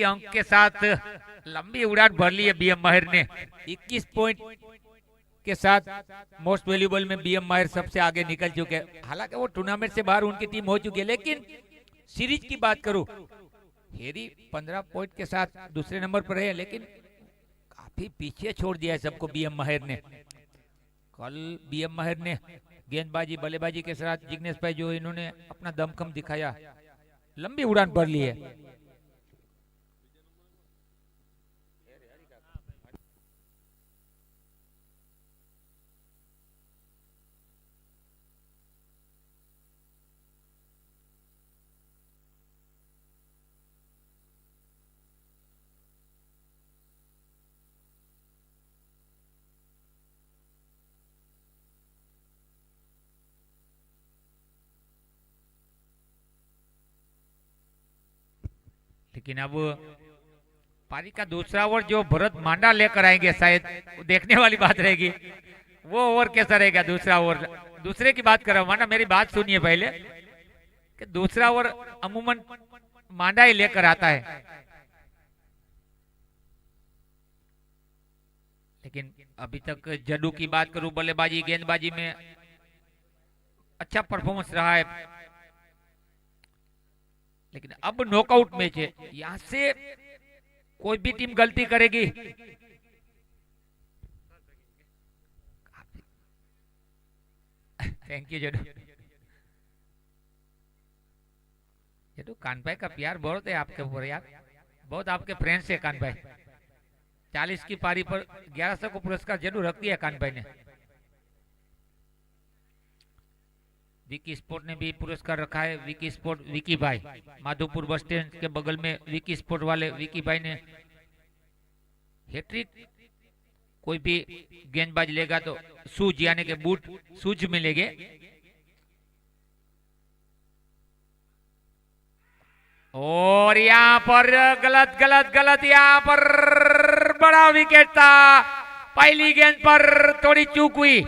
अंक के साथ लंबी उड़ान भर ली है बीएम माहिर ने। 21 पॉइंट के साथ मोस्ट वैल्यूएबल में बीएम माहिर सबसे आगे निकल चुके हैं। हालांकि वो टूर्नामेंट से बाहर उनकी टीम हो चुकी है, लेकिन सीरीज की बात करूं, हेरी 15 पॉइंट के साथ दूसरे नंबर पर है, लेकिन काफी पीछे छोड़ दिया है सबको बीएम माहिर ने। कल बीएम माहिर ने गेंदबाजी बल्लेबाजी के साथ जिग्नेश भाई जो इन्होंने अपना दमखम दिखाया, लंबी उड़ान भर ली है। लेकिन अब पारी का दूसरा ओवर जो भरत मांडा लेकर आएंगे, शायद देखने वाली बात रहेगी। वो ओवर कैसा रहेगा दूसरा ओवर? दूसरे की बात कर रहा हूं मांडा, मेरी बात सुनिए पहले कि दूसरा ओवर अमूमन मांडा ही लेकर आता है, लेकिन अभी तक जड्डू की बात करूं, बल्लेबाजी गेंदबाजी में अच्छा परफॉर्मेंस रहा है। लेकिन अब नॉकआउट मैच है, यहां से कोई भी टीम गलती करेगी। Thank you जडू। जडू कान भाई का प्यार बहुत है आपके ऊपर यार, बहुत आपके फ्रेंड्स है कान भाई। 40 की पारी पर 1100 को पुरस्कार जरूर रख दिया कान भाई ने। विकी स्पोर्ट ने भी पुरस्कार रखा है। विकी स्पोर्ट विकी भाई, माधोपुर बस स्टैंड के बगल में विकी स्पोर्ट वाले विकी भाई ने हैट्रिक। कोई भी गेंदबाज लेगा तो शूज यानी के बूट शूज मिलेंगे। और यहां पर गलत गलत गलत, यहां पर बड़ा विकेट था। पहली गेंद पर थोड़ी चूक हुई।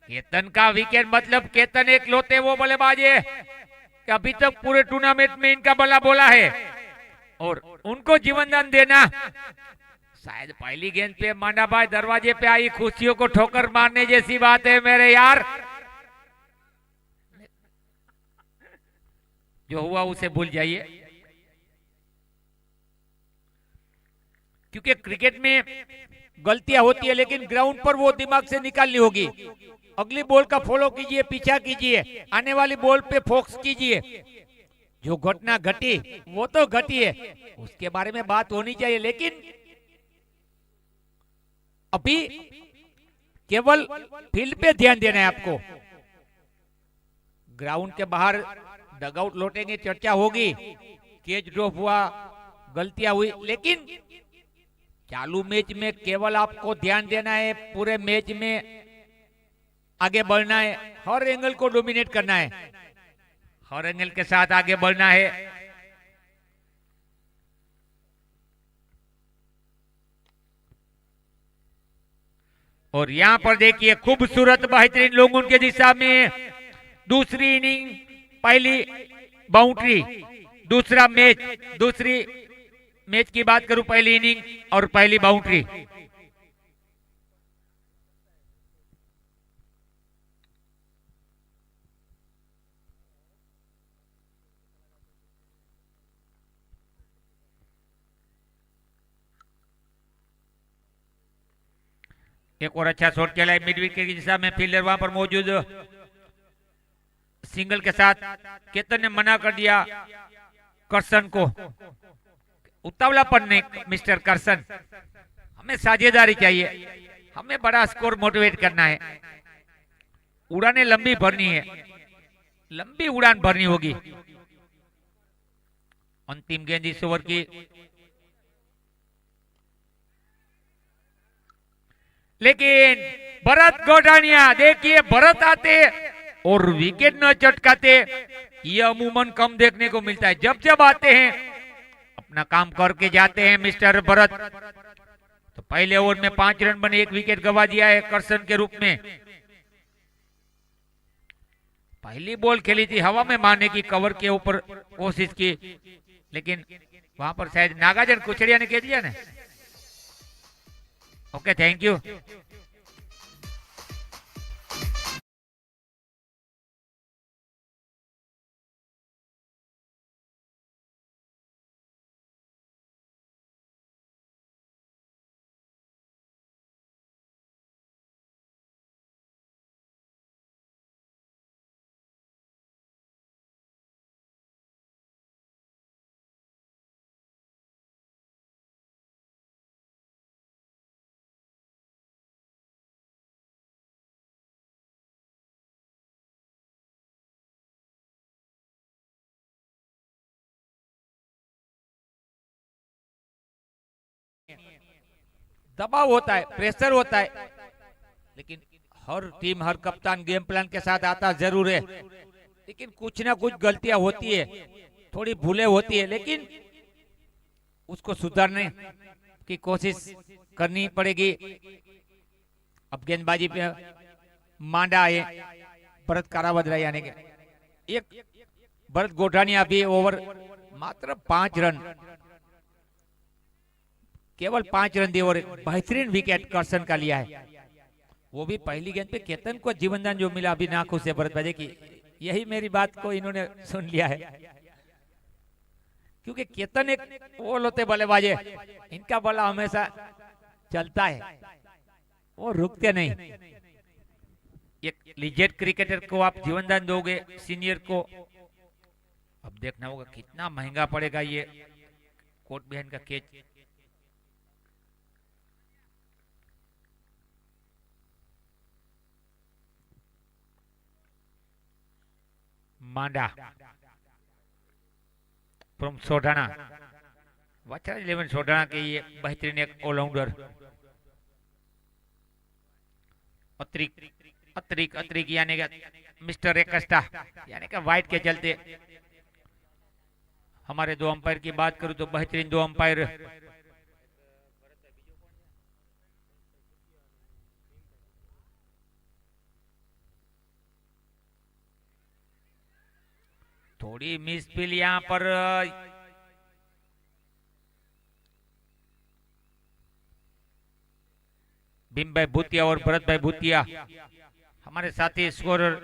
केतन का विकेट, मतलब केतन एक लोते वो बल्लेबाज है कि अभी तक पूरे टूर्नामेंट में इनका बल्ला बोला है और उनको जीवन दान देना। शायद पहली गेंद पे मांडा भाई दरवाजे पे आई खुशियों को ठोकर मारने जैसी बात है मेरे यार। जो हुआ उसे भूल जाइए, क्योंकि क्रिकेट में गलतियां होती है, लेकिन ग्राउंड पर वो दिमाग से निकालनी होगी। अगली बॉल का फॉलो कीजिए, पीछा कीजिए, आने वाली बॉल पे फोकस कीजिए। जो घटना घटी वो तो घटी है, उसके बारे में बात होनी चाहिए, लेकिन अभी केवल फील्ड पे ध्यान देना है आपको। ग्राउंड के बाहर डगआउट लौटेंगे, चर्चा होगी, कैच ड्रॉप हुआ, गलतियां हुई, लेकिन चालू मैच में केवल आपको ध्यान देना है। पूरे मैच में आगे बढ़ना है, हर एंगल को डोमिनेट करना है, हर एंगल के साथ आगे बढ़ना है। और यहां पर देखिए खूबसूरत बेहतरीन लोगों के दिशा में दूसरी इनिंग, पहली बाउंड्री, दूसरा मैच, दूसरी मैच की बात करूं, पहली इनिंग और पहली बाउंड्री। एक और अच्छा शॉट खेला है मिड विकेट की दिशा में, फील्डर वहां पर मौजूद, सिंगल के साथ केतन ने मना कर दिया करसन को। उतावलापन नहीं मिस्टर करसन, हमें साझेदारी चाहिए, हमें बड़ा स्कोर मोटिवेट करना है। उड़ानें लंबी भरनी है, लंबी उड़ान भरनी होगी। अंतिम गेंद इस ओवर की, लेकिन भरत गोडानिया, देखिए भरत आते और विकेट न चटकाते, ये अमूमन कम देखने को मिलता है। जब जब आते हैं अपना काम करके जाते हैं मिस्टर भरत। तो पहले ओवर में 5 रन बने, 1 विकेट गवा दिया है करसन के रूप में। पहली बॉल खेली थी, हवा में मारने की, कवर के ऊपर कोशिश की, लेकिन वहां पर शायद नागार्जुन कुचड़िया ने कह दिया ना। Okay, thank you. दबाव होता है, प्रेशर होता है, लेकिन हर टीम, हर कप्तान गेम प्लान के साथ आता जरूर है, लेकिन कुछ ना कुछ गलतियां होती है, थोड़ी भूलें होती है, लेकिन उसको सुधारने की कोशिश करनी पड़ेगी। अब गेंदबाजी पे मांडा है, भरत कारावदरा यानी कि एक भरत गोठानिया भी ओवर मात्र 5 रन, केवल 5 रन दिए और बेहतरीन विकेट कर्सन का लिया है। वो भी पहली गेंद पे केतन को जीवनदान जो मिला, अभी ना खुश है भरत भाई की, यही मेरी बात को इन्होंने सुन लिया है, क्योंकि केतन एक ओल होते बल्लेबाज है, इनका बल्ला हमेशा चलता है, वो रुकते नहीं। एक लीजेंड क्रिकेटर को आप जीवनदान दोगे, सीनियर को, अब देखना होगा कितना महंगा पड़ेगा ये कोट बहन का कैच। मांडा फ्रॉम सोडाना, वाचा 11 सोडाना के ये बेहतरीन एक ऑलराउंडर। अतरिक अतरिक यानी कि मिस्टर एकस्टा, यानी कि वाइट के चलते हमारे दो अंपायर की बात करूं तो बेहतरीन दो अंपायर, थोड़ी मिसफील यहां पर भीम भाई भूतिया और भरत भाई भूतिया। हमारे साथी स्कोरर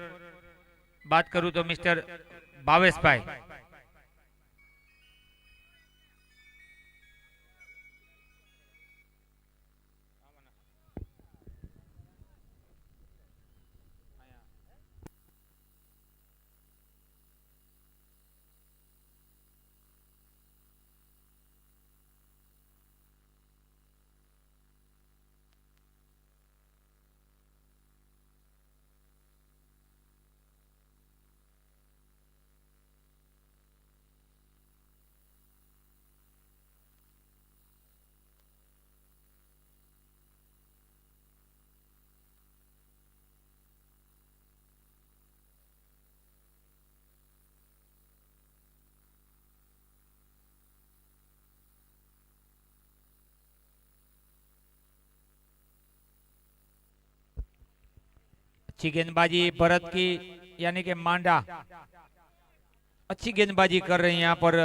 बात करूं तो मिस्टर भावेश भाई, अच्छी गेंदबाजी भरत की, यानी कि मांडा अच्छी गेंदबाजी कर रहे हैं यहां पर।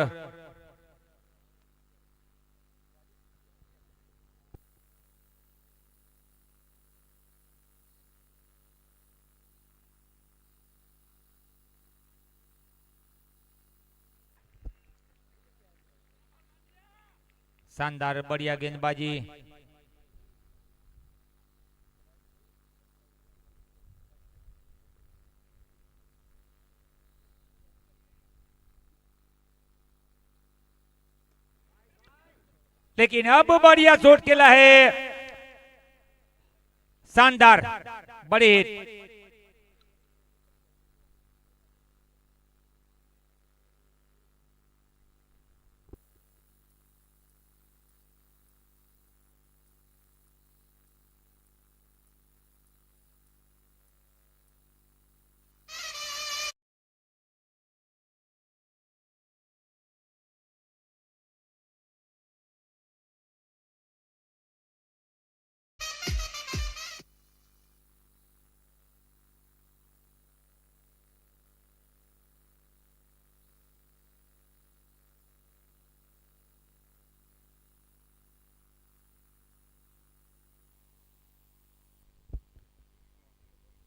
शानदार बढ़िया गेंदबाजी, लेकिन अब बढ़िया शॉट खेला है, शानदार, बड़ी हिट।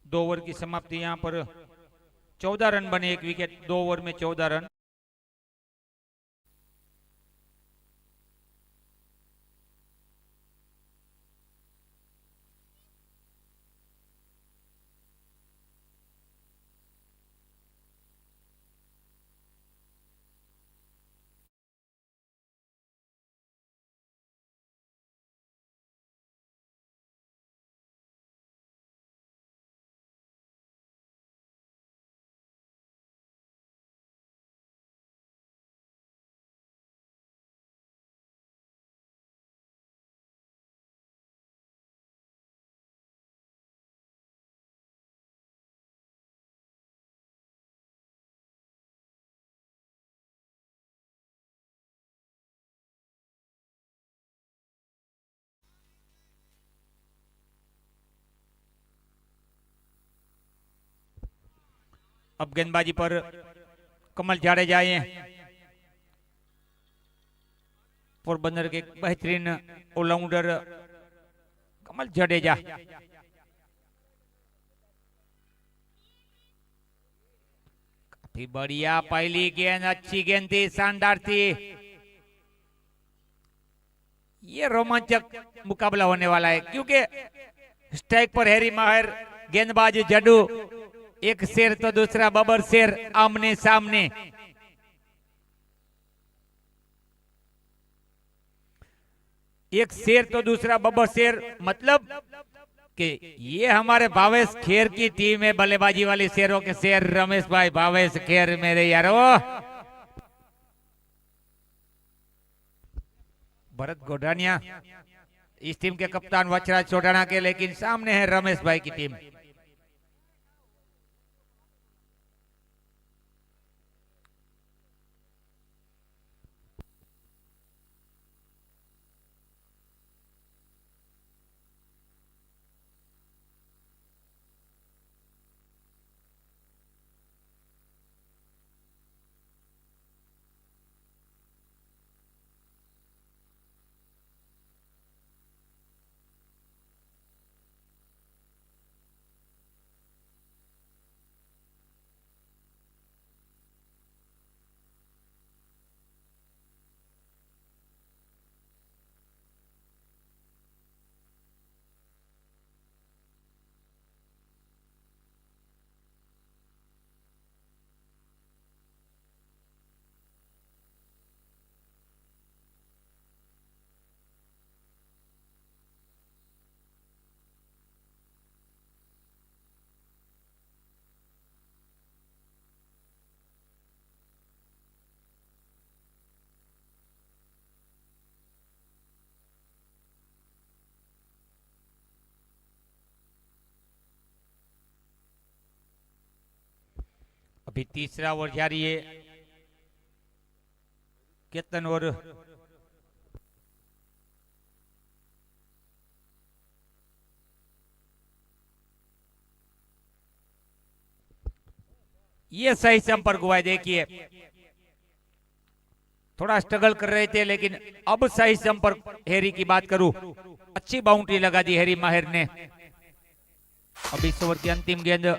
2 ओवर की समाप्ति यहां पर 14 रन बने, 1 विकेट, 2 ओवर में 14 रन। अब गेंदबाजी पर कमल जाडेजा आए, पोरबंदर के बेहतरीन ऑलराउंडर कमल जडेजा। काफी बढ़िया पहली गेंद, अच्छी गेंद थी, शानदार थी। ये रोमांचक मुकाबला होने वाला है क्योंकि स्ट्राइक पर हैरी माहिर, गेंदबाज जड्डू, एक शेर तो दूसरा बबर शेर आमने सामने। एक शेर तो दूसरा बबर शेर, मतलब कि ये हमारे भावेश खेर की टीम है, बल्लेबाजी वाली शेरों के शेर रमेश भाई भावेश खेर मेरे यारो। भरत गोडानिया इस टीम के कप्तान वचराज चौटाना के, लेकिन सामने है रमेश भाई की टीम। अभी तीसरा ओवर जारी है, केतन और ये सही संपर्क हुआ है। देखिए थोड़ा स्ट्रगल कर रहे थे, लेकिन अब सही संपर्क। हैरी की बात करूं, अच्छी बाउंड्री लगा दी हैरी माहिर ने। अब इस ओवर की अंतिम गेंद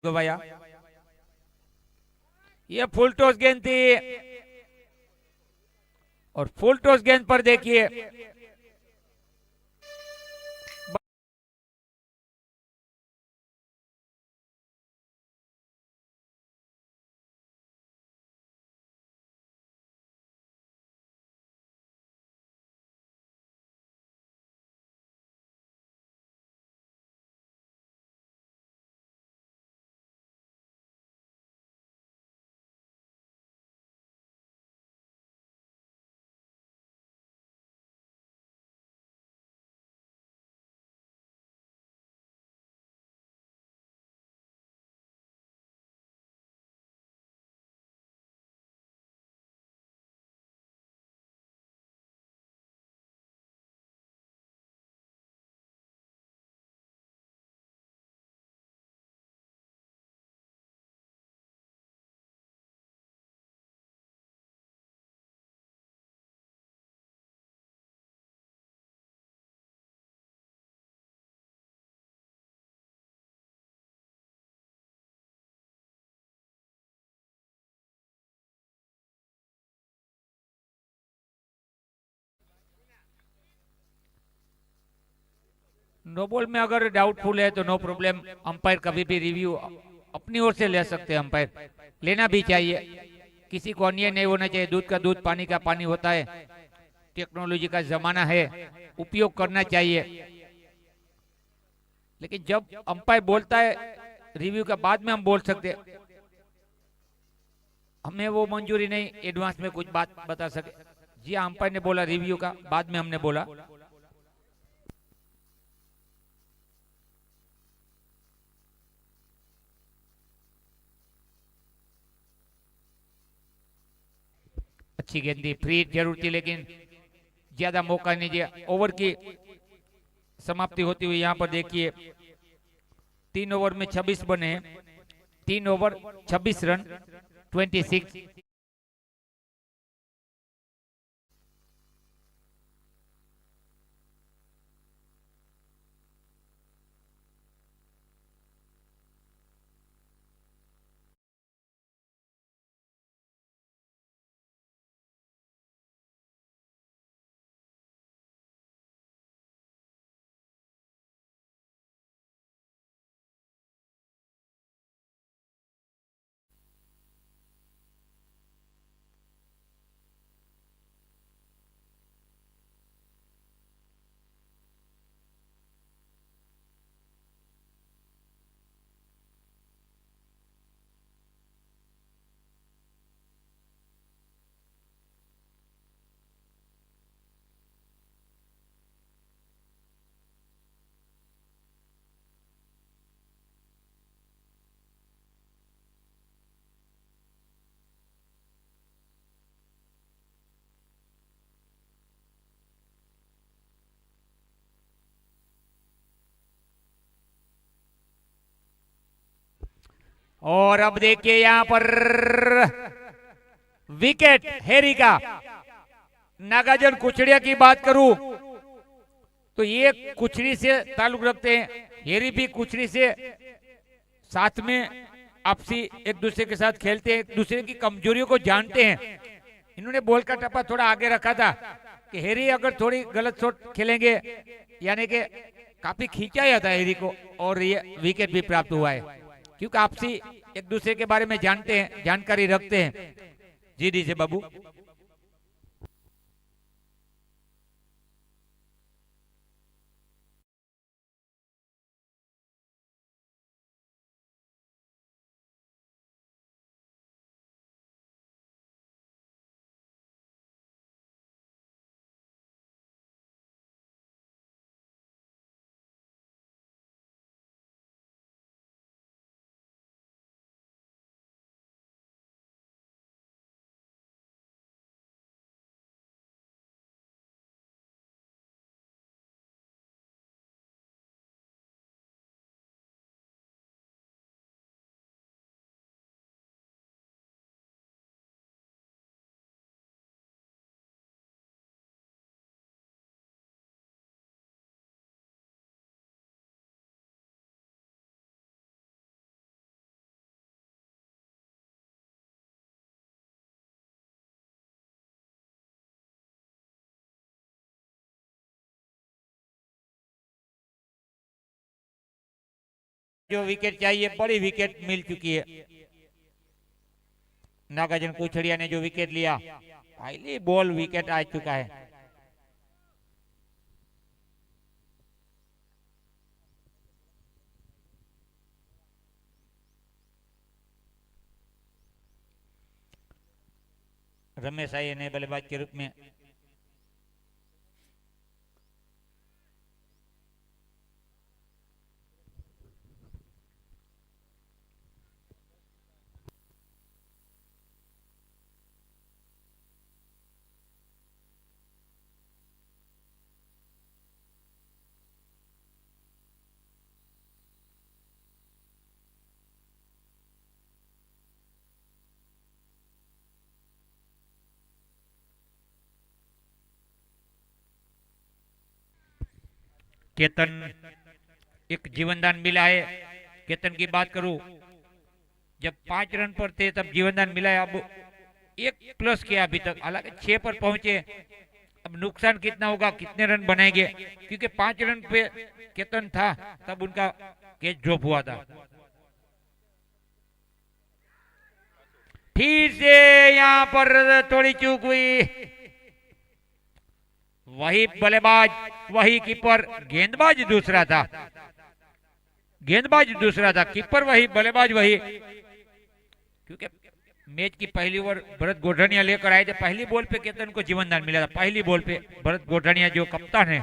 गवाया, ये फुल टॉस गेंद थी और फुल टॉस गेंद पर देखिए नो बॉल में अगर डाउटफुल है तो नो प्रॉब्लम, अंपायर कभी भी रिव्यू अपनी ओर से ले सकते हैं। अंपायर लेना भी चाहिए, किसी को अन्याय नहीं होना चाहिए। दूध का दूध, पानी का पानी होता है। टेक्नोलॉजी का जमाना है, उपयोग करना चाहिए। लेकिन जब अंपायर बोलता है रिव्यू का बाद में हम बोल सकते हैं, हमें वो मंजूरी नहीं एडवांस में कुछ बात बता सके। जी अंपायर ने बोला रिव्यू का, बाद में हमने बोला। अच्छी गेंद थी, फ्री जरूर थी, लेकिन ज्यादा मौका नहीं दिया। ओवर की समाप्ति होती हुई यहाँ पर देखिए 3 ओवर में 26 बने, 3 ओवर 26 रन 26। और अब देखिए यहां पर विकेट हेरी का। नागार्जुन कुचड़िया की बात करूं तो ये कुचड़ी से ताल्लुक रखते हैं, हेरी भी कुचड़ी से, साथ में आपसी एक दूसरे के साथ खेलते हैं, एक दूसरे की कमजोरियों को जानते हैं। इन्होंने बॉल का टप्पा थोड़ा आगे रखा था कि हेरी अगर थोड़ी गलत शॉट खेलेंगे, यानी कि काफी खींचाया था हेरी को, और ये विकेट भी प्राप्त हुआ है क्योंकि आपसी एक दूसरे के बारे में जानते हैं, जानकारी रखते हैं। जी डी से बाबू। जो विकेट चाहिए बड़ी विकेट मिल चुकी है। नागार्जुन कुचड़िया ने जो विकेट लिया, हाईली बॉल विकेट आ चुका है। रमेश आइए ने बल्लेबाज के रूप में। केतन एक जीवनदान मिला है। केतन की बात करूं, जब 5 रन पर थे तब जीवनदान मिला है। अब 1 प्लस किया अभी तक, हालांकि 6 पर पहुंचे, अब नुकसान कितना होगा, कितने रन बनाएंगे, क्योंकि 5 रन पे केतन था तब उनका कैच ड्रॉप हुआ था। फिर से यहां पर थोड़ी चूक हुई, वही बल्लेबाज वही कीपर, गेंदबाज दूसरा था, गेंदबाज दूसरा था, कीपर वही, बल्लेबाज वही। क्योंकि मैच की पहली ओवर भरत गोढ़निया लेकर आए थे, पहली बॉल पे केतन को जीवनदान मिला था, पहली बॉल पे भरत गोढ़निया जो कप्तान है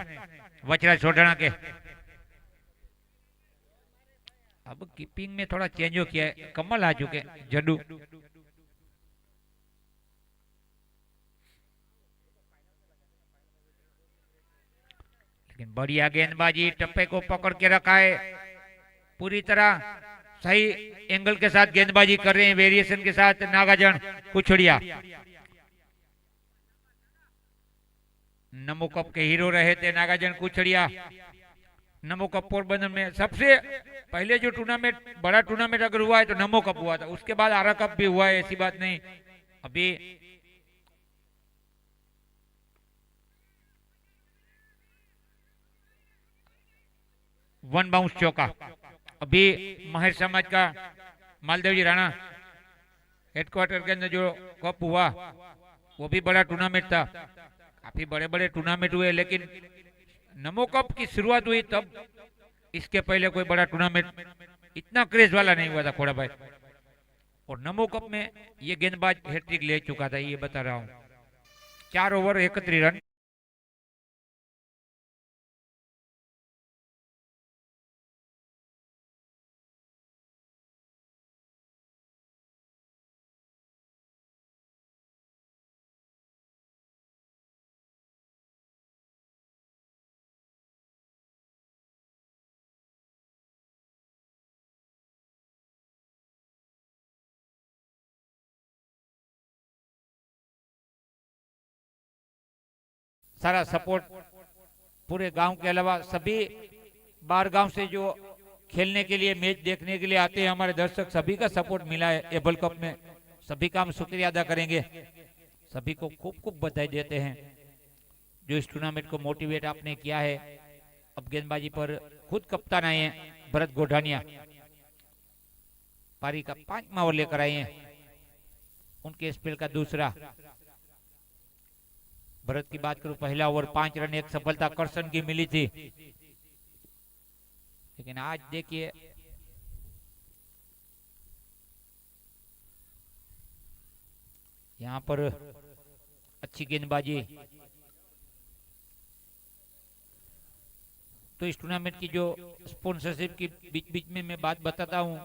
वचराज सोडाना के। अब कीपिंग में थोड़ा चेंज हो किया है, कमल आ चुके जडू। लेकिन बढ़िया गेंदबाजी, टप्पे को पकड़ के रखा है पूरी तरह, सही एंगल के साथ गेंदबाजी कर रहे हैं, वेरिएशन के साथ नागार्जुन कुछड़िया। नमो कप के हीरो रहे थे नागार्जुन कुछड़िया। नमो कप पोरबंदर में सबसे पहले जो टूर्नामेंट, बड़ा टूर्नामेंट अगर हुआ है तो नमो कप हुआ था, उसके बाद आरा कप भी हुआ है, ऐसी बात नहीं। अभी वन बाउंस चौका, अभी महर समाज का मालदेवजी राणा हेडक्वार्टर के अंदर जो कप हुआ वो भी बड़ा टूर्नामेंट था, काफी बड़े बड़े टूर्नामेंट हुए, लेकिन नमो कप की शुरुआत हुई तब, इसके पहले कोई बड़ा टूर्नामेंट इतना क्रेज वाला नहीं हुआ था खोड़ा भाई। और नमो कप में ये गेंदबाज हैट्रिक ले चुका था, ये बता रहा हूं। 4 ओवर 31 रन। सारा सपोर्ट पूरे गांव के अलावा सभी बाहर गांव से जो खेलने के लिए, मैच देखने के लिए आते हैं हमारे दर्शक, सभी का सपोर्ट मिला है एबल कप में। सभी का हम शुक्रिया अदा करेंगे, सभी को खूब खूब बधाई देते हैं जो इस टूर्नामेंट को मोटिवेट आपने किया है। अब गेंदबाजी पर खुद कप्तान आए हैं भरत गोढ़ानिया, पारी का 5वां ओवर लेकर आए हैं, उनके स्पेल का दूसरा। भरत की बात करूं, पहला ओवर 5 रन, एक सफलता कर्सन की मिली थी, लेकिन आज देखिए यहां पर अच्छी गेंदबाजी। तो इस टूर्नामेंट की जो स्पॉन्सरशिप की बीच बीच में मैं बात बताता हूं,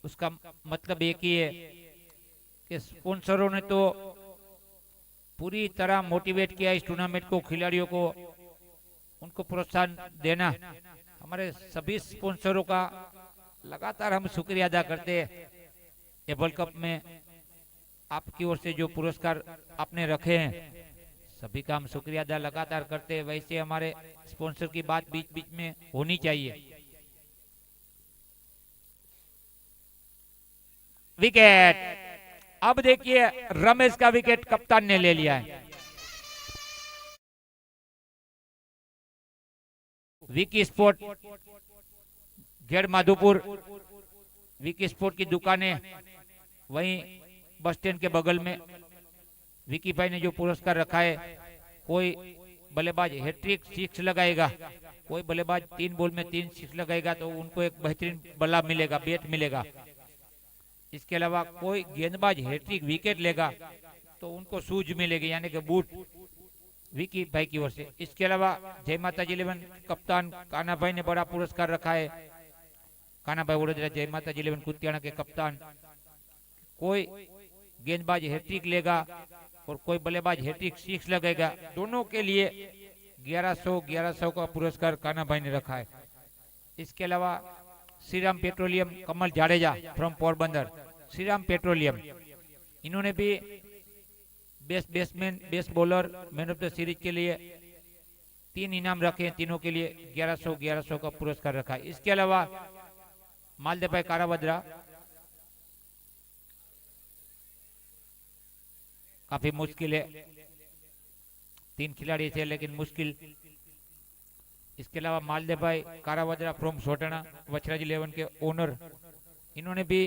उसका मतलब एक ही है कि स्पॉन्सरों ने तो पूरी तरह मोटिवेट किया इस टूर्नामेंट को, खिलाड़ियों को, उनको प्रोत्साहन देना। हमारे सभी स्पॉन्सरों का लगातार हम शुक्रिया अदा करते हैं। एबल कप में आपकी ओर से जो पुरस्कार आपने रखे हैं, सभी का हम शुक्रिया अदा लगातार करते हैं। वैसे हमारे स्पॉन्सर की बात बीच बीच में होनी चाहिए। विकेट, अब देखिए रमेश का विकेट कप्तान ने ले लिया है। विकी स्पोर्ट गेड़ माधोपुर, विकी स्पोर्ट की दुकानें वहीं बस स्टैंड के बगल में। विकी भाई ने जो पुरस्कार रखा है, कोई बल्लेबाज हैट्रिक 6 लगाएगा, कोई बल्लेबाज 3 बॉल में 3 6 लगाएगा तो उनको एक बेहतरीन बल्ला मिलेगा, बैट मिलेगा। इसके अलावा कोई गेंदबाज हैट्रिक विकेट लेगा तो उनको शूज मिलेगी, यानी कि बूट, विकी भाई की ओर से। इसके अलावा जय माता जी 11 कप्तान काना भाई ने बड़ा पुरस्कार रखा है, काना भाई वडोदरा जय माता जी 11 कुतियाना के कप्तान। कोई गेंदबाज हैट्रिक लेगा और कोई बल्लेबाज हैट्रिक 6 लगेगा, दोनों के लिए 1100 का पुरस्कार काना भाई ने रखा है। इसके अलावा Shriram petroleum Kamal Jadeja from Porbandar, Shriram petroleum, इन्होंने भी best batsman, best bowler, man of the series के लिए 3 इनाम रखे हैं, तीनों के लिए 1100 का पुरस्कार रखा है। इसके अलावा मालदेव भाई कारावद्रा, काफी मुश्किल है, तीन खिलाड़ी थे लेकिन मुश्किल। इसके अलावा मालदेव भाई कारावदरा फ्रॉम सोटाना, वछराज 11 के ओनर, इन्होंने भी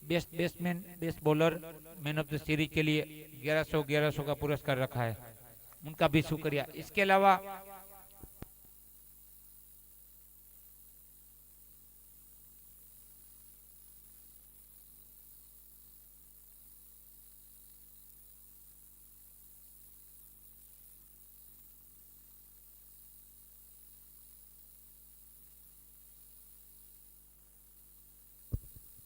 best batsman, best bowler, man of the series के लिए 1100 का पुरस्कार रखा है, उनका भी शुक्रिया। इसके अलावा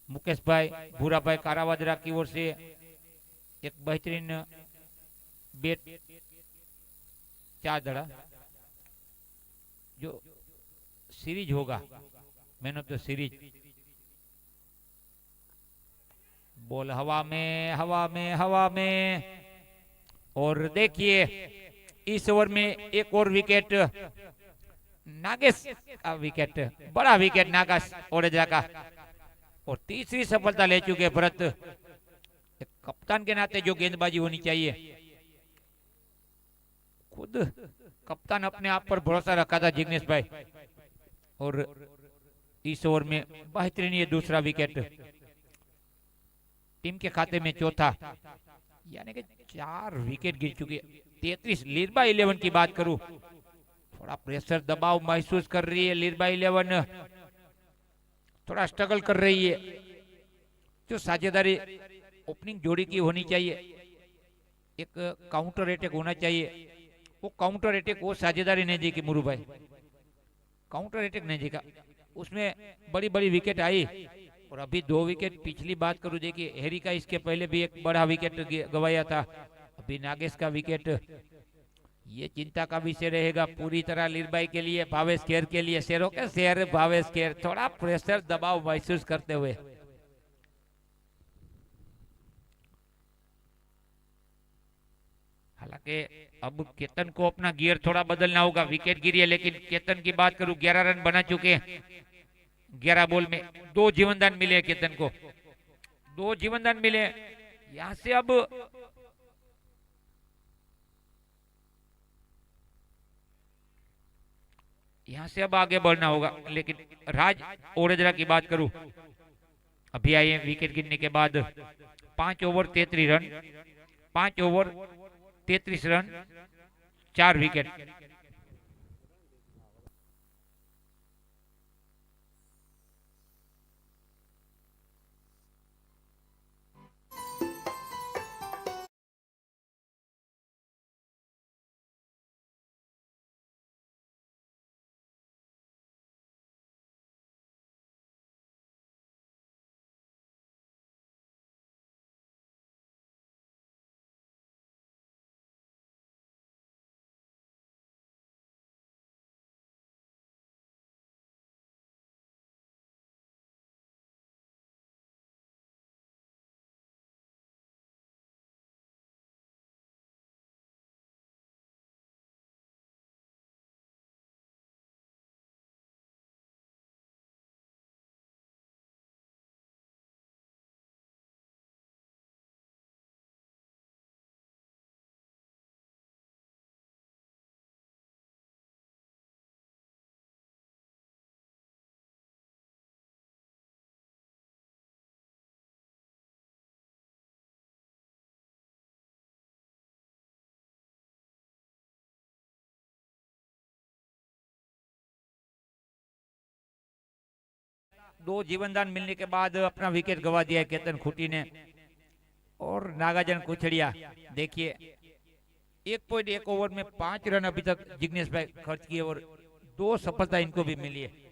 मुकेश भाई भूरा भाई कारावदरा की ओर से एक बेहतरीन बेट, 4 दड़ा, जो सीरीज होगा man of the series. Ball हवा में, हवा में, हवा में, और देखिए इस ओवर में एक और विकेट, नागेश का विकेट, बड़ा विकेट नागेश ओडेजा का, और तीसरी सफलता ले चुके भरत। एक कप्तान के नाते जो गेंदबाजी होनी चाहिए, खुद कप्तान अपने आप पर भरोसा रखा था जिग्नेश भाई, और इस ओवर में बेहतरीन ये दूसरा विकेट, टीम के खाते में चौथा, यानी कि 4 विकेट गिर चुके। 33 लीरबा 11 की बात करूं, थोड़ा प्रेशर दबाव महसूस कर रही है लीरबा 11, थोड़ा स्ट्रगल कर रही है। जो साझेदारी ओपनिंग जोड़ी की होनी चाहिए, एक काउंटर अटैक होना चाहिए, वो काउंटर अटैक वो साझेदारी नहीं दी कि मुरु भाई, काउंटर अटैक नहीं जीका, उसमें बड़ी बड़ी विकेट आई। और अभी 2 विकेट, पिछली बात करूं देखिए हैरी का इसके पहले भी एक बड़ा विकेट गवाया था, अभी नागेश का विकेट, ये चिंता का विषय रहेगा पूरी तरह लीरबाई के लिए, भावेश खेर के लिए। शेरों के शेर भावेश खेर थोड़ा प्रेशर दबाव महसूस करते हुए, हालांकि अब केतन को अपना गियर थोड़ा बदलना होगा, विकेट गिरी है लेकिन केतन की बात करूं 11 रन बना चुके हैं, 11 बॉल में 2 जीवनदान मिले केतन को, 2 जीवनदान मिले। यहां से अब आगे बढ़ना होगा, लेकिन राज ओडेदरा की बात करूं, अभी आए हैं विकेट गिरने के बाद, 5 over 33 run, 5 over 33 run, 4 wicket. दो जीवनदान मिलने के बाद अपना विकेट गवा दिया है केतन खूटी ने, और नागार्जुन कुचड़िया देखिए 1.1 ओवर में 5 रन अभी तक जिग्नेश भाई खर्च किए, और 2 सफलता इनको भी मिली है।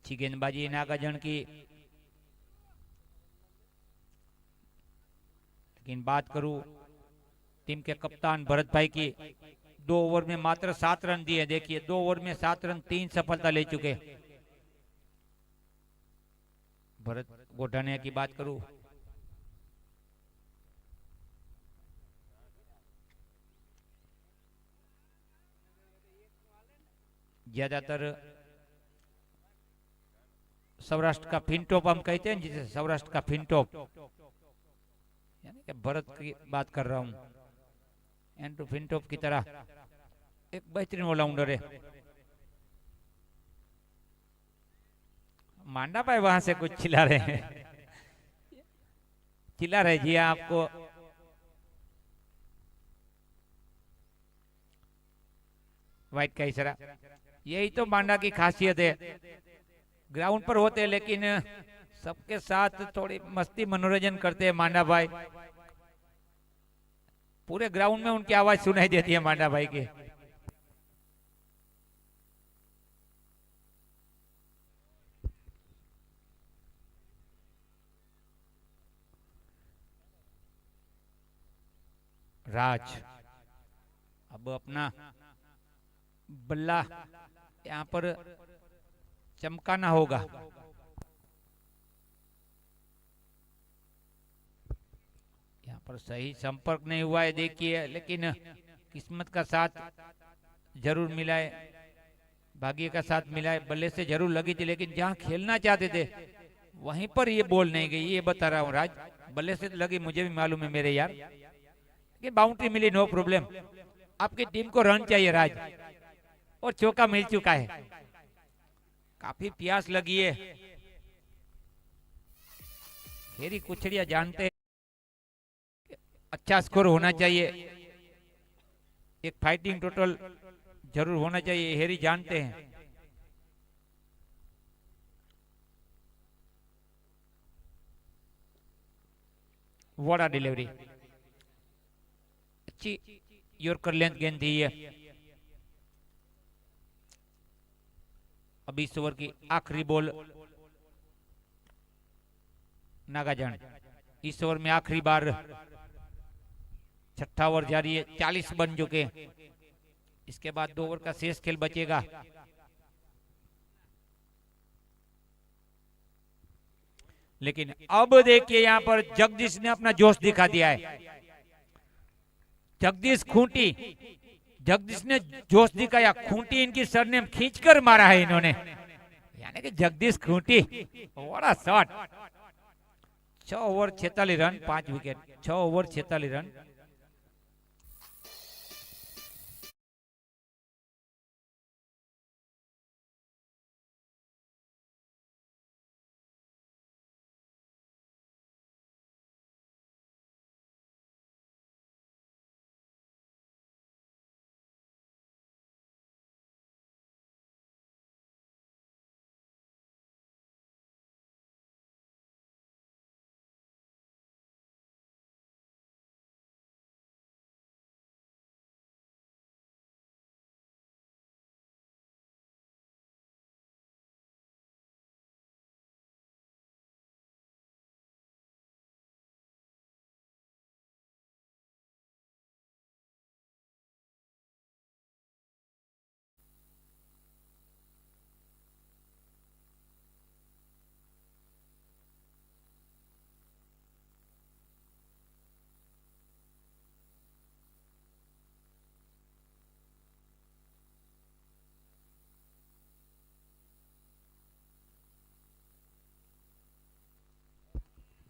अच्छी गेंदबाजी नागाजन की। लेकिन बात करूं टीम के कप्तान भरत भाई की, 2 ओवर में मात्र 7 रन दिए। देखिए 2 ओवर में 7 रन, 3 सफलता ले चुके भरत गोठानिया की बात करूं, ज्यादातर सौराष्ट्र का फिनटॉप हम कहते हैं, जिसे सौराष्ट्र का फिनटॉप, यानी कि भरत की बात कर रहा हूं। एंड्रू फिनटॉप की तरह एक बेहतरीन ऑलराउंडर है। मांडा भाई वहां से कुछ चिल्ला रहे हैं, चिल्ला रहे जी आपको। वाइट का इशारा, यही तो मांडा की खासियत है। ग्राउंड पर होते हैं लेकिन सबके साथ थोड़ी मस्ती मनोरंजन करते हैं मांडा भाई। पूरे ग्राउंड में उनकी आवाज सुनाई देती है मांडा भाई की। राज अब अपना बल्ला यहां पर चमकाना होगा। यहाँ पर सही संपर्क नहीं हुआ है देखिए, लेकिन किस्मत का साथ जरूर मिला है, भाग्य का साथ मिला है। बल्ले से जरूर लगी थी लेकिन जहां खेलना चाहते थे वहीं पर ये बॉल नहीं गई, ये बता रहा हूँ राज। बल्ले से लगी, मुझे भी मालूम है मेरे यार, कि बाउंड्री मिली, नो प्रॉब्लम। आपकी टीम को रन चाहिए राज, और चौका मिल चुका है। काफी प्यास लगी है। हेरी कुछड़िया जानते हैं अच्छा स्कोर होना चाहिए, एक फाइटिंग टोटल जरूर होना चाहिए, हेरी जानते हैं। वड़ा डिलीवरी अच्छी यॉर्कर लेंथ गेंद थी ये। अब इस ओवर की आखिरी बॉल नागाजन। इस ओवर में आखिरी बार, छठा ओवर जारी है, 40 बन चुके। इसके बाद 2 ओवर का शेष खेल बचेगा। लेकिन अब देखिए यहां पर जगदीश ने अपना जोश दिखा दिया है। जगदीश खूंटी, जगदीश ने जोश दिखाया। खूंटी इनकी सरनेम खींचकर मारा है इन्होंने, यानी कि जगदीश खूंटी। बड़ा shot. 6 over 46 run, 5 wicket. 6 over 46 run.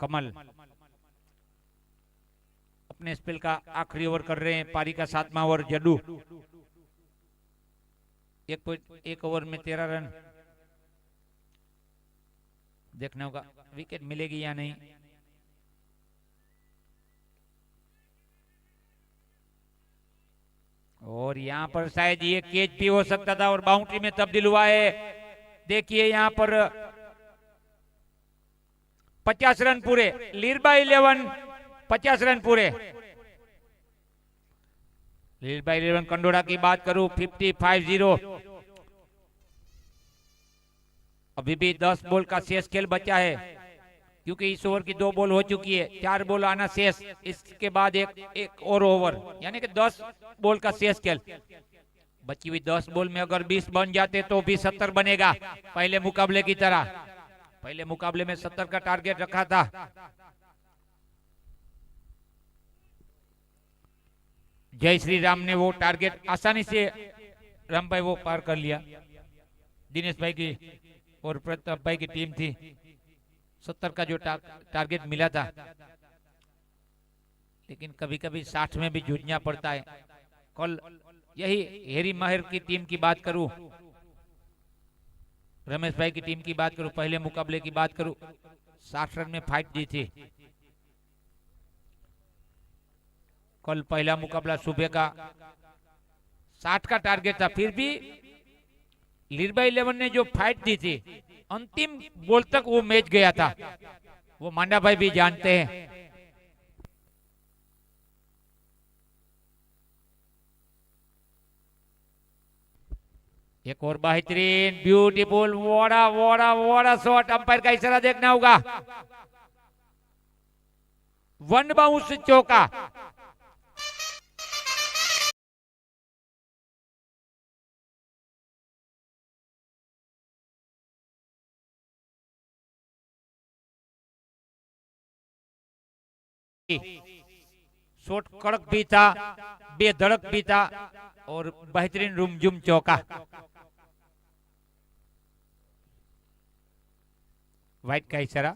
Kamal अपने स्पेल का आखिरी ओवर कर रहे हैं। पारी का 7वां ओवर। जड्डू 1 ओवर में 13 रन। देखना होगा विकेट मिलेगी या नहीं। और यहां पर शायद ये कैच भी हो सकता था और बाउंड्री में तब्दील हुआ है। देखिए यहां पर 50 रन पूरे। लीड बाय 11, 50 रन पूरे। लीड बाय 11 कंडोरा की बात करूं, 55-0। अभी भी 10 बॉल का शेष खेल बचा है, क्योंकि इस ओवर की 2 बॉल हो चुकी है, 4 बॉल आना शेष, इसके बाद एक और ओवर, यानी कि 10 बॉल का शेष खेल। बची हुई 10 बॉल में अगर 20 बन जाते तो भी 70 बनेगा, पहले मुकाबले की तरह। पहले मुकाबले में 70 का टारगेट रखा था। जय श्री राम ने वो टारगेट आसानी से राम भाई वो पार कर लिया। दिनेश भाई की और प्रताप भाई की टीम थी, 70 का जो टारगेट मिला था, लेकिन कभी कभी 60 में भी जूझना पड़ता है। कल यही हेरी माहिर की टीम की बात करूं, रमेश भाई की टीम की बात करूं, पहले मुकाबले की बात करूं, 60 रन में फाइट दी थी। कल पहला मुकाबला सुबह का 60 का टारगेट था, फिर भी लीरबा 11 ने जो फाइट दी थी, अंतिम बॉल तक वो मैच गया था, वो मांडा भाई भी जानते हैं। एक और बेहतरीन ब्यूटीफुल वोड़ा वोड़ा वोड़ा शॉट, अंपायर का इशारा देखना होगा। 1 बाउंस चौका। शॉट कड़क भी था, बेधड़क भी था, और बेहतरीन रुमझुम चौका। व्हाइट का इशारा,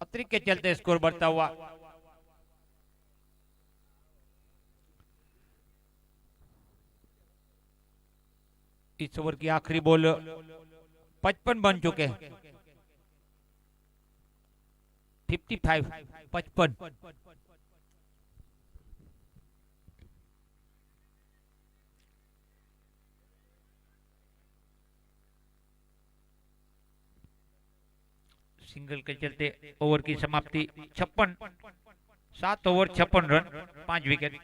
अतिरिक्त के चलते स्कोर बढ़ता हुआ। इस ओवर की आखिरी बॉल 55 बन चुके हैं, 55। सिंगल के चलते ओवर की समाप्ति 56, 7 ओवर 56 रन, 5 विकेट।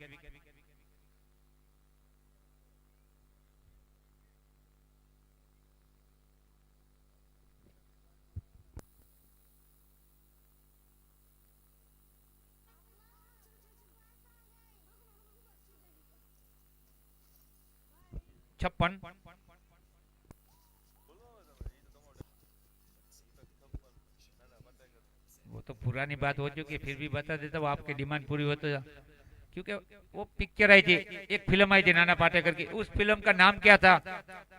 छप्पन। वो तो पुरानी बात हो चुकी है, फिर भी बता देता हूँ, आपकी डिमांड पूरी हो तो, क्योंकि वो पिक्चर आई थी, एक फिल्म आई थी नाना पाटेकर की, उस फिल्म का नाम क्या था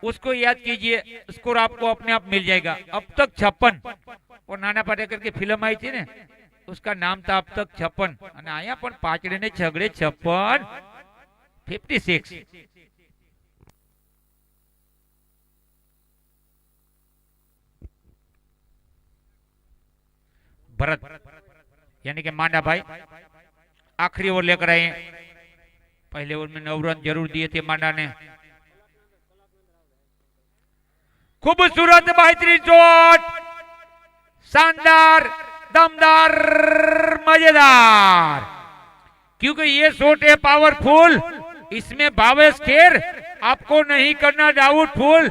उसको याद कीजिए, स्कोर आपको अपने आप मिल जाएगा। अब तक 56, और नाना पाटेकर की फिल्म आई थी ना, उसका नाम था अब तक 56, आया पण पाचड़े ने छगड़े 56, 56। भरत यानी कि मांडा भाई आखिरी ओवर लेकर आए। पहले ओवर में 9 रन जरूर दिए थे मांडा ने। खूबसूरत बेहतरीन शॉट, शानदार, दमदार, मजेदार, क्योंकि ये शॉट है पावरफुल। इसमें भावेश खेर आपको नहीं करना डाउटफुल,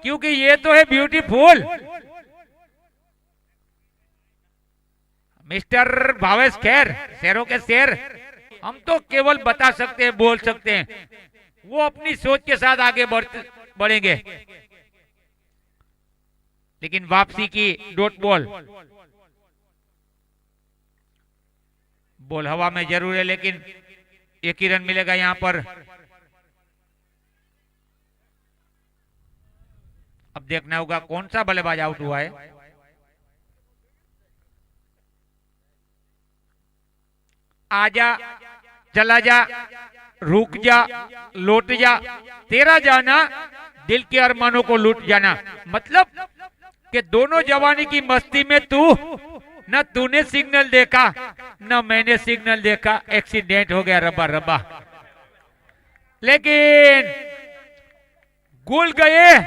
क्योंकि ये तो है ब्यूटीफुल। मिस्टर भावेश खेर, शेरों के शेर, हम तो केवल बता सकते हैं, बोल सकते हैं, वो अपनी सोच के साथ आगे बढ़ेंगे। लेकिन वापसी की डॉट बॉल, बॉल हवा में जरूर है, लेकिन 1 ही रन मिलेगा यहां पर। अब देखना होगा कौन सा बल्लेबाज आउट हुआ है। आजा, चला जा, रुक जा, लौट जा, तेरा जाना दिल के अरमानों को लूट जाना। मतलब कि दोनों जवानी की मस्ती में तू, न तूने सिग्नल देखा न मैंने सिग्नल देखा, एक्सीडेंट हो गया रब्बा रब्बा। लेकिन गुल गए,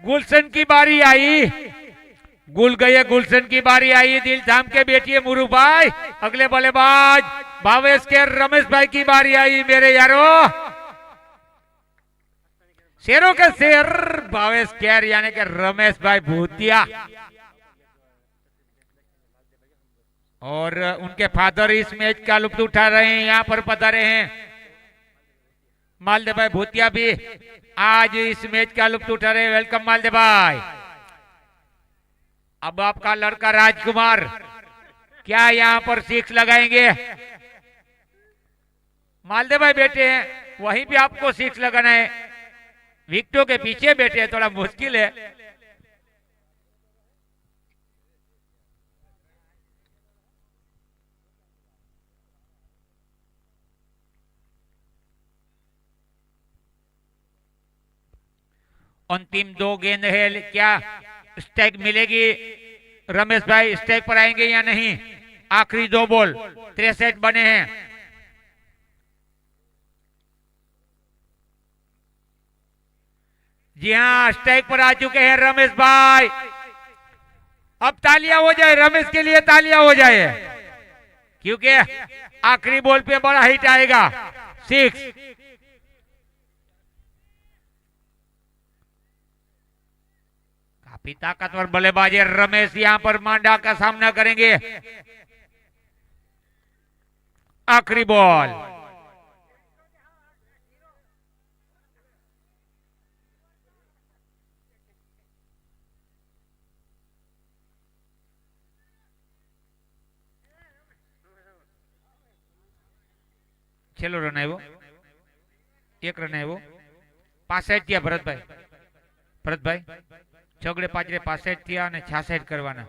गुलशन की बारी आई, गुल गए, गुलशन की बारी आई। दिल थाम के बैठिए मुरू भाई, अगले बल्लेबाज भावेश के रमेश भाई की बारी आई। मेरे यारो, शेरों के शेर भावेश केर यानी कि रमेश भाई भूतिया और उनके फादर इस मैच का लुत्फ उठा रहे हैं, यहाँ पर पधारे हैं। मालदेव भाई भूतिया भी आज इस मैच का लुत्फ उठा रहे हैं। वेलकम मालदेव भाई। अब आपका लड़का राजकुमार क्या यहाँ पर सिक्स लगाएंगे? मालदेव भाई बैठे हैं, वहीं भी आपको सिक्स लगाना है। विकेटों के पीछे बैठे हैं, थोड़ा मुश्किल है। अंतिम 2 गेंद है, क्या स्ट्राइक मिलेगी? रमेश भाई स्ट्राइक पर आएंगे या नहीं? आखिरी 2 बॉल, 63 बने हैं। जी हाँ, स्ट्राइक पर आ चुके हैं रमेश भाई। अब तालियां हो जाए, रमेश के लिए तालियां हो जाए, क्योंकि आखिरी बॉल पे बड़ा हिट आएगा। 6 काफी ताकतवर बल्लेबाज है रमेश, यहां पर मांडा का सामना करेंगे। आखिरी बॉल, છેલ્લો રન આવ્યો, 1 રન આવ્યો। 65 થયા ભરતભાઈ, ભરતભાઈ છગડે પાછળે 65 થયા અને 66 કરવાના।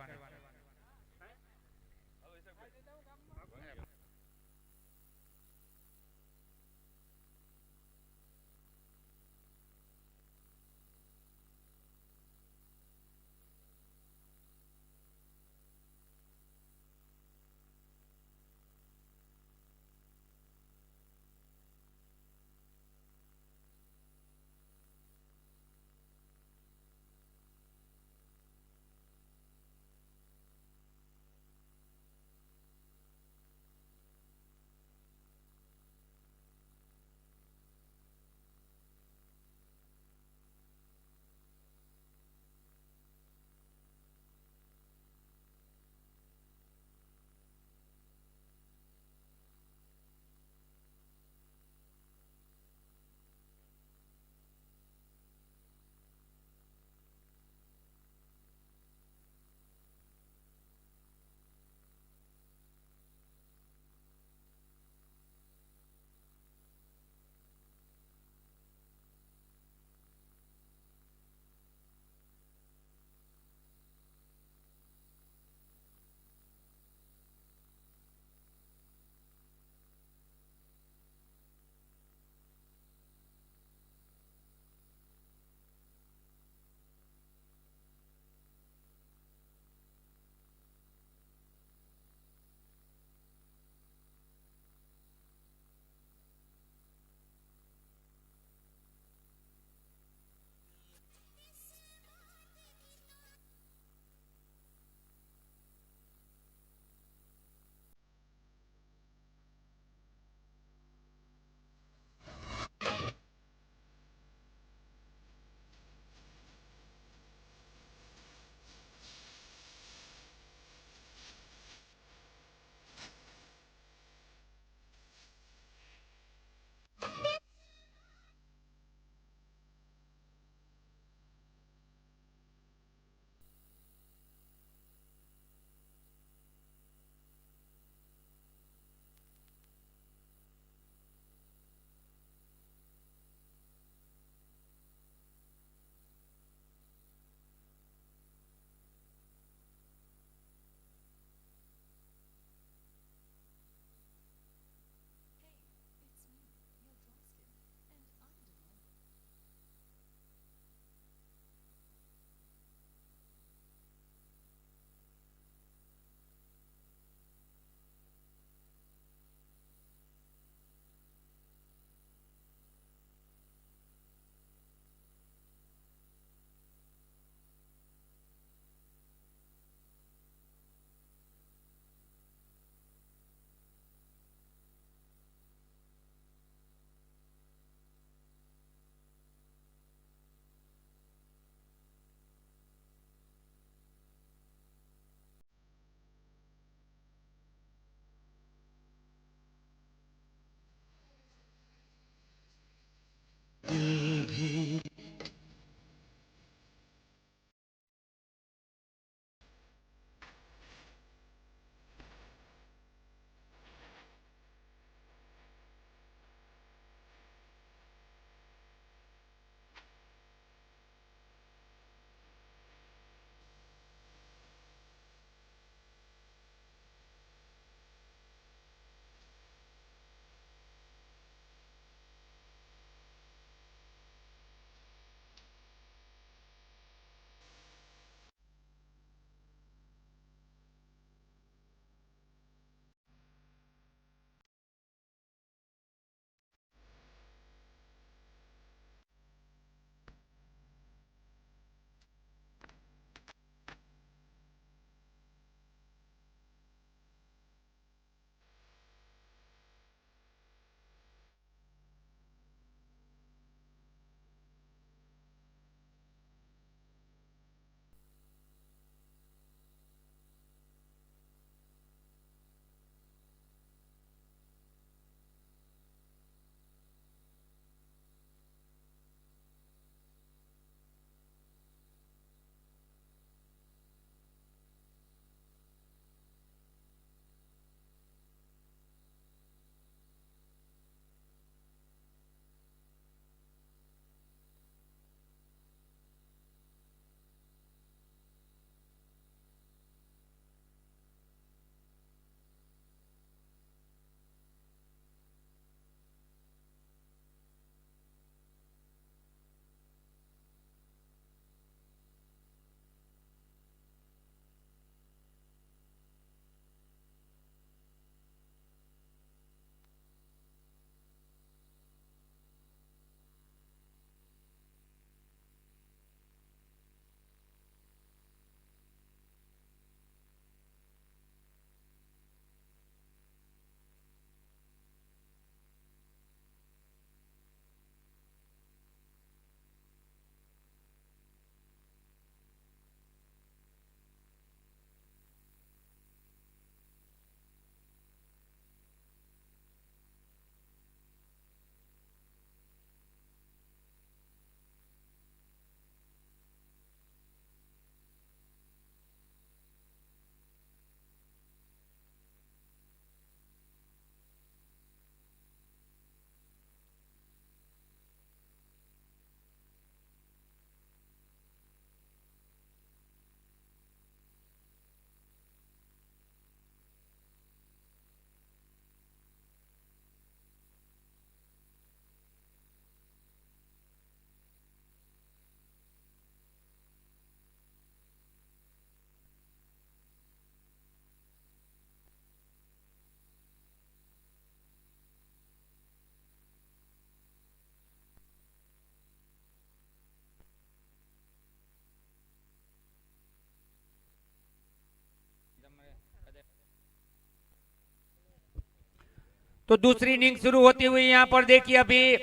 तो दूसरी इनिंग शुरू होती हुई यहाँ पर देखिए, अभी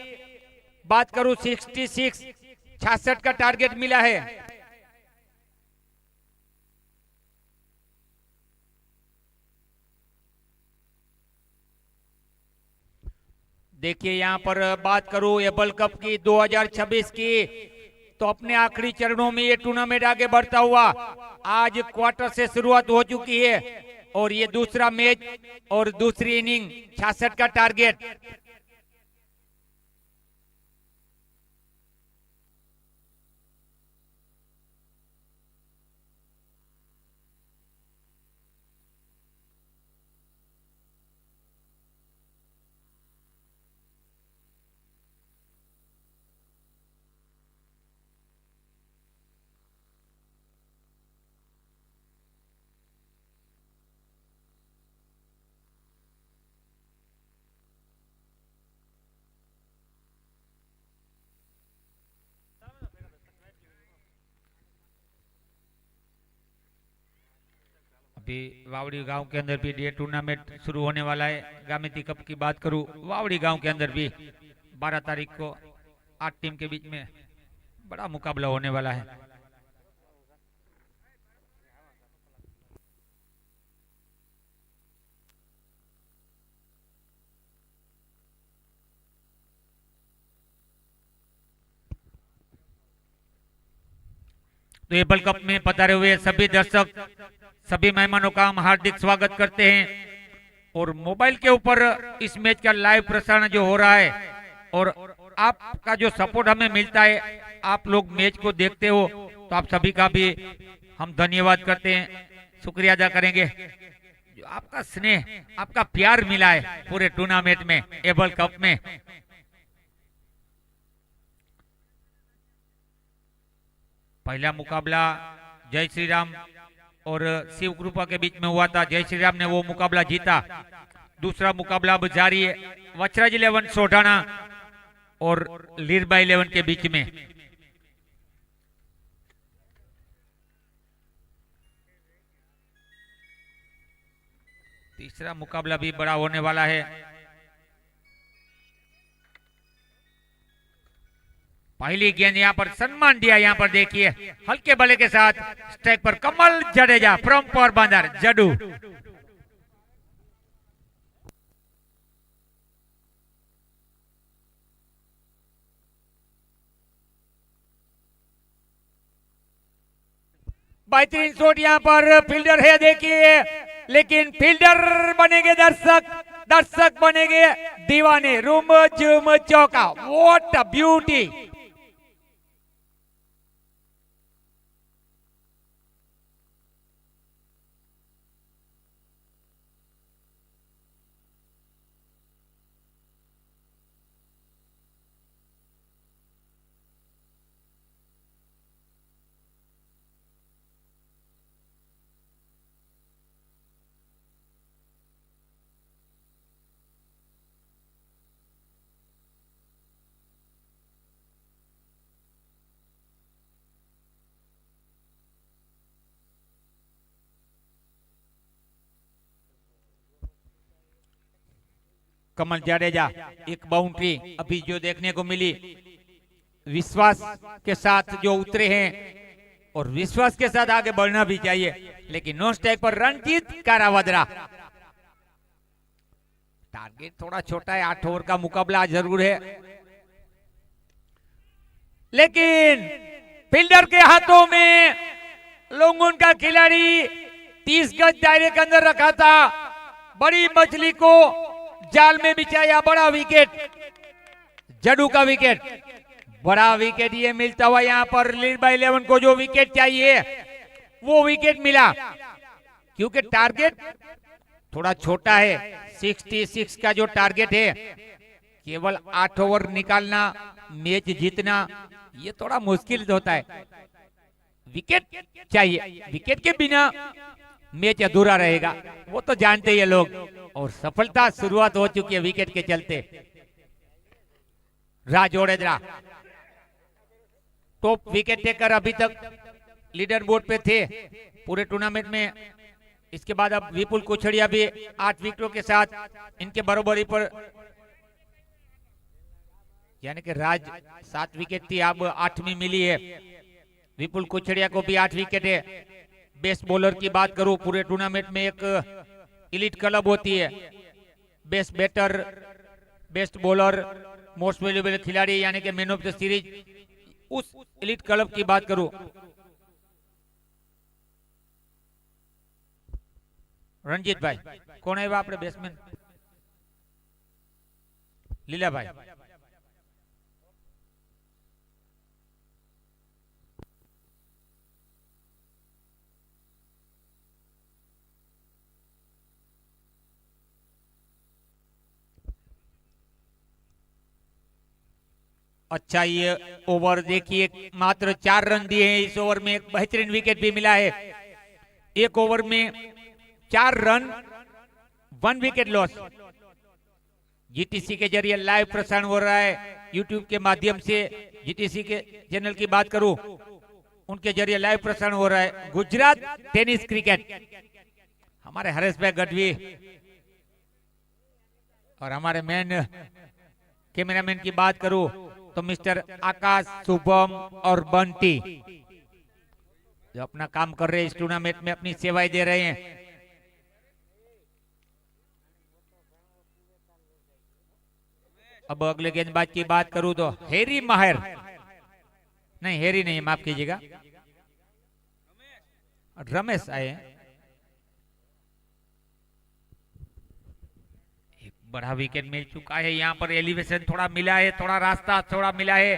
बात करूं 66 का टारगेट मिला है। देखिए यहाँ पर बात करूं एबल कप की 2026 की, तो अपने आखिरी चरणों में ये टूर्नामेंट आगे बढ़ता हुआ आज क्वार्टर से शुरुआत हो चुकी है और ये दूसरा मैच और दूसरी इनिंग 66 का टारगेट। वावड़ी गांव के अंदर भी ये टूर्नामेंट शुरू होने वाला है। गामिती कप की बात करूं, वावड़ी गांव के अंदर भी 12 तारीख को 8 टीम के बीच में बड़ा मुकाबला होने वाला है। तो एबल कप में पधारे हुए सभी दर्शक, सभी मेहमानों का हम हार्दिक स्वागत करते हैं और मोबाइल के ऊपर इस मैच का लाइव प्रसारण जो हो रहा है और आपका जो सपोर्ट हमें मिलता है, आप लोग मैच को देखते हो, तो आप सभी का भी हम धन्यवाद करते हैं, शुक्रिया अदा करेंगे। जो आपका स्नेह, आपका प्यार मिला है पूरे टूर्नामेंट में, एबल कप में। पहला मुकाबला जय श्री राम और शिव कृपा के बीच में हुआ था, जय श्री राम ने वो मुकाबला जीता। दूसरा मुकाबला अब जारी है, वचराज 11 सोढाना और लीरबा 11 के बीच में। तीसरा मुकाबला भी बड़ा होने वाला है। पहली गेंद यहाँ पर सम्मान दिया, यहाँ पर देखिए हल्के बल्ले के साथ स्ट्राइक पर कमल जडेजा फ्रॉम पोरबंदर जडू। बेहतरीन शॉट यहाँ पर, फील्डर है देखिए, लेकिन फील्डर बनेंगे दर्शक, दर्शक बनेंगे दीवाने। रूम झूम चौका, व्हाट अ ब्यूटी। कमल जाडेजा एक बाउंड्री अभी जो देखने को मिली, विश्वास के साथ जो उतरे हैं और विश्वास के साथ आगे बढ़ना भी चाहिए, लेकिन नो स्ट्राइक पर रणजीत कारावदरा। टारगेट थोड़ा छोटा है, 8 ओवर का मुकाबला जरूर है, लेकिन फील्डर के हाथों में लोंगुन का खिलाड़ी 30 गज दायरे के अंदर रखा था, बड़ी मछली को जाल में बिछाया। बड़ा विकेट, जडू का विकेट, बड़ा विकेट ये मिलता हुआ यहाँ पर लीरबा 11 को जो विकेट चाहिए वो विकेट मिला, क्योंकि टारगेट थोड़ा छोटा है। 66 का जो टारगेट है, केवल 8 ओवर निकालना, मैच जीतना ये थोड़ा मुश्किल होता है। विकेट चाहिए, विकेट के बिना मैच अधूरा रहेगा, वो तो जानते ही लोग। और सफलता शुरुआत हो चुकी है विकेट के चलते। राज ओडेदरा टॉप विकेट टेकर अभी तक लीडर बोर्ड पे थे पूरे टूर्नामेंट में। इसके बाद अब विपुल कुछड़िया भी 8 विकेटों के साथ इनके बरोबरी पर, यानी कि राज 7 विकेट थी, अब 8वीं मिली है। विपुल कुछड़िया को भी 8 विकेट है। बेस्ट बॉलर की बात करूं, पूरे टूर्नामेंट में एक इलीट क्लब होती है, best batter, best bowler, most valuable खिलाड़ी यानी कि मैन ऑफ द सीरीज, उस इलीट क्लब की बात करूं। रंजीत भाई कौन है आपने बैट्समैन? लीला भाई। अच्छा, ये ओवर देखिए, मात्र 4 रन दिए हैं इस ओवर में, एक बेहतरीन विकेट भी मिला है। एक ओवर में 4 रन, 1 विकेट लॉस। जीटीसी के जरिए लाइव प्रसारण हो रहा है यूट्यूब के माध्यम से। जीटीसी के चैनल की बात करूं, उनके जरिए लाइव प्रसारण हो रहा है गुजरात टेनिस क्रिकेट। हमारे हरेश भाई गढ़वी और हमारे मेन कैमरामैन की बात करूं तो मिस्टर आकाश, शुभम और बंटी, जो अपना काम कर रहे हैं इस टूर्नामेंट में, अपनी सेवाएं दे रहे हैं। अब अगले गेंदबाज की बात करूं तो हैरी माहिर, नहीं हैरी नहीं, माफ कीजिएगा, रमेश आए। एक बड़ा विकेट मिल चुका है, यहाँ पर एलिवेशन थोड़ा मिला है, थोड़ा रास्ता थोड़ा मिला है,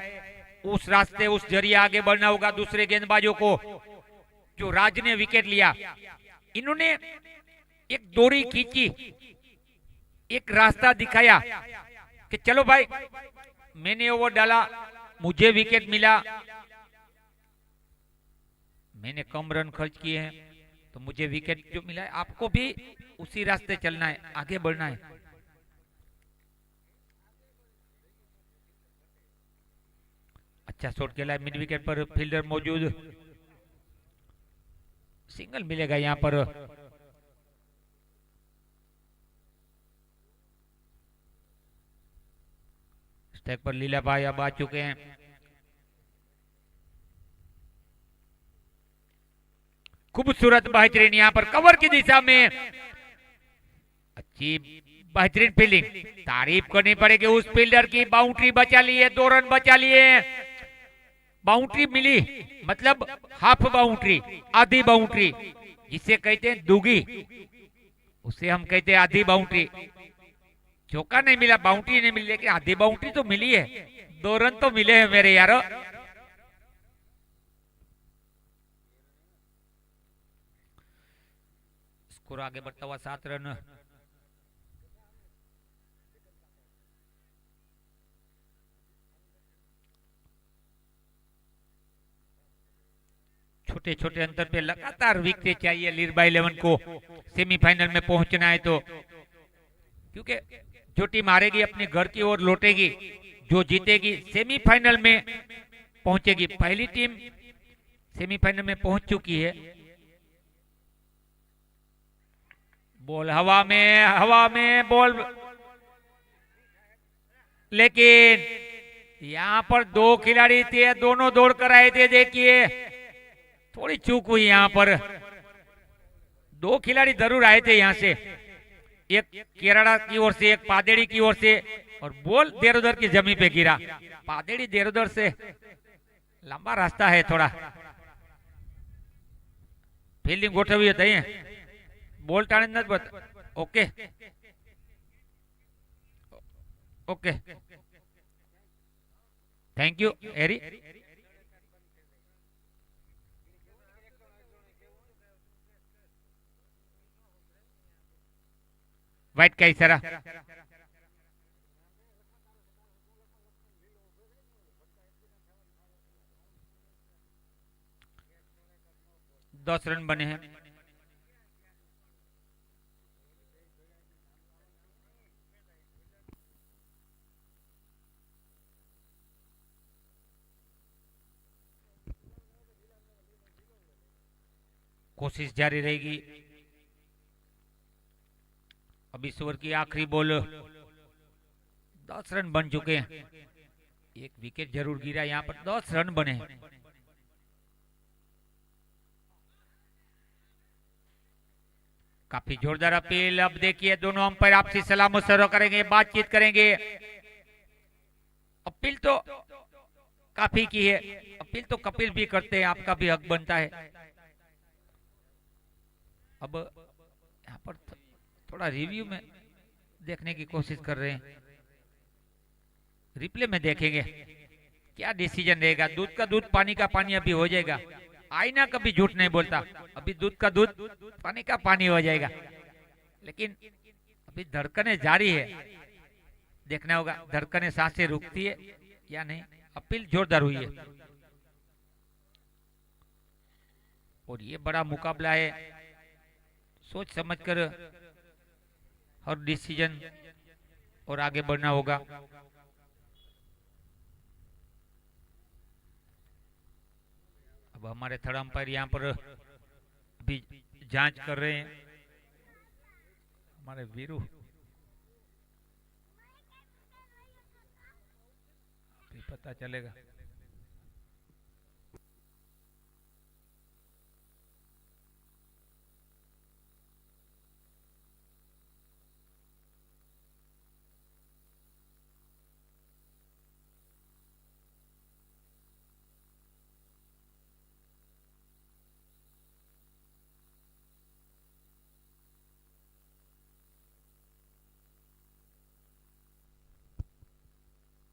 उस रास्ते उस जरिए आगे बढ़ना होगा दूसरे गेंदबाजों को। जो राज ने विकेट लिया, इन्होंने एक डोरी खींची, एक रास्ता दिखाया कि चलो भाई मैंने ओवर डाला, मुझे विकेट मिला, मैंने कम रन खर्च किए हैं तो मुझे विकेट जो मिला है, आपको भी उसी रास्ते चलना है, आगे बढ़ना है। अच्छा शॉट खेला है, मिड विकेट पर फील्डर मौजूद, सिंगल मिलेगा यहां पर। स्टेक पर लीला भाई अब आ चुके हैं। खूबसूरत बेहतरीन यहां पर कवर की दिशा में अच्छी बेहतरीन फील्डिंग, तारीफ करनी पड़ेगी उस फील्डर की। बाउंड्री बचा ली है, 2 रन बचा लिए। बाउंड्री मिली मतलब हाफ बाउंड्री, आधी बाउंड्री, जिसे कहते हैं दुगी, उसे हम कहते हैं आधी बाउंड्री। चौका नहीं मिला, बाउंड्री नहीं मिली, लेकिन आधी बाउंड्री तो मिली है, 2 रन तो मिले हैं मेरे यारो। स्कोर आगे बढ़ता हुआ 7 रन। छोटे छोटे अंतर पे लगातार विकेट चाहिए लीरबा 11 को सेमीफाइनल में पहुंचना है, तो क्योंकि जो टीम हारेगी अपने घर की ओर लौटेगी, जो जीतेगी सेमीफाइनल में पहुंचेगी। पहली टीम सेमीफाइनल में पहुंच चुकी है। बॉल हवा में बॉल, लेकिन यहां पर 2 खिलाड़ी थे, दोनों दौड़ कर आए थे। देखिए थोड़ी चूक हुई यहां पर, 2 खिलाड़ी जरूर आए थे यहां से, एक केरला की ओर से, एक पादेड़ी की ओर से, और बॉल देरोदर की जमीन पे गिरा। पादेड़ी देरोदर से लंबा रास्ता है थोड़ा, फील्डिंग गोठवी है, बॉल टाणे न बत। ओके ओके, थैंक यू एरी। व्हाइट का इशारा। 10 रन बने हैं। कोशिश जारी रहेगी। अब इस ओवर की आखिरी बॉल, 10 रन बन चुके हैं। एक विकेट जरूर गिरा, यहाँ पर 10 रन बने हैं। काफी जोरदार अपील। अब देखिए दोनों अंपायर आपसी सलाह मशवरा करेंगे, बातचीत करेंगे। अपील तो काफी की है, अपील तो कपिल भी करते हैं, आपका भी हक बनता है। अब यहाँ पर थोड़ा रिव्यू में देखने की कोशिश कर रहे हैं, रिप्ले में देखेंगे क्या डिसीजन रहेगा। दूध का दूध पानी का पानी अभी हो जाएगा। आईना कभी झूठ नहीं बोलता, अभी दूध का दूध पानी का पानी हो जाएगा। लेकिन अभी धड़कनें जारी है, देखना होगा धड़कनें सांसें रुकती है या नहीं। अपील जोरदार हुई है और ये बड़ा मुकाबला है, सोच समझकर हर डिसीजन और आगे बढ़ना होगा। अब हमारे थर्ड अंपायर यहाँ पर अभी जांच कर रहे हैं, हमारे वीरू। अभी पता चलेगा।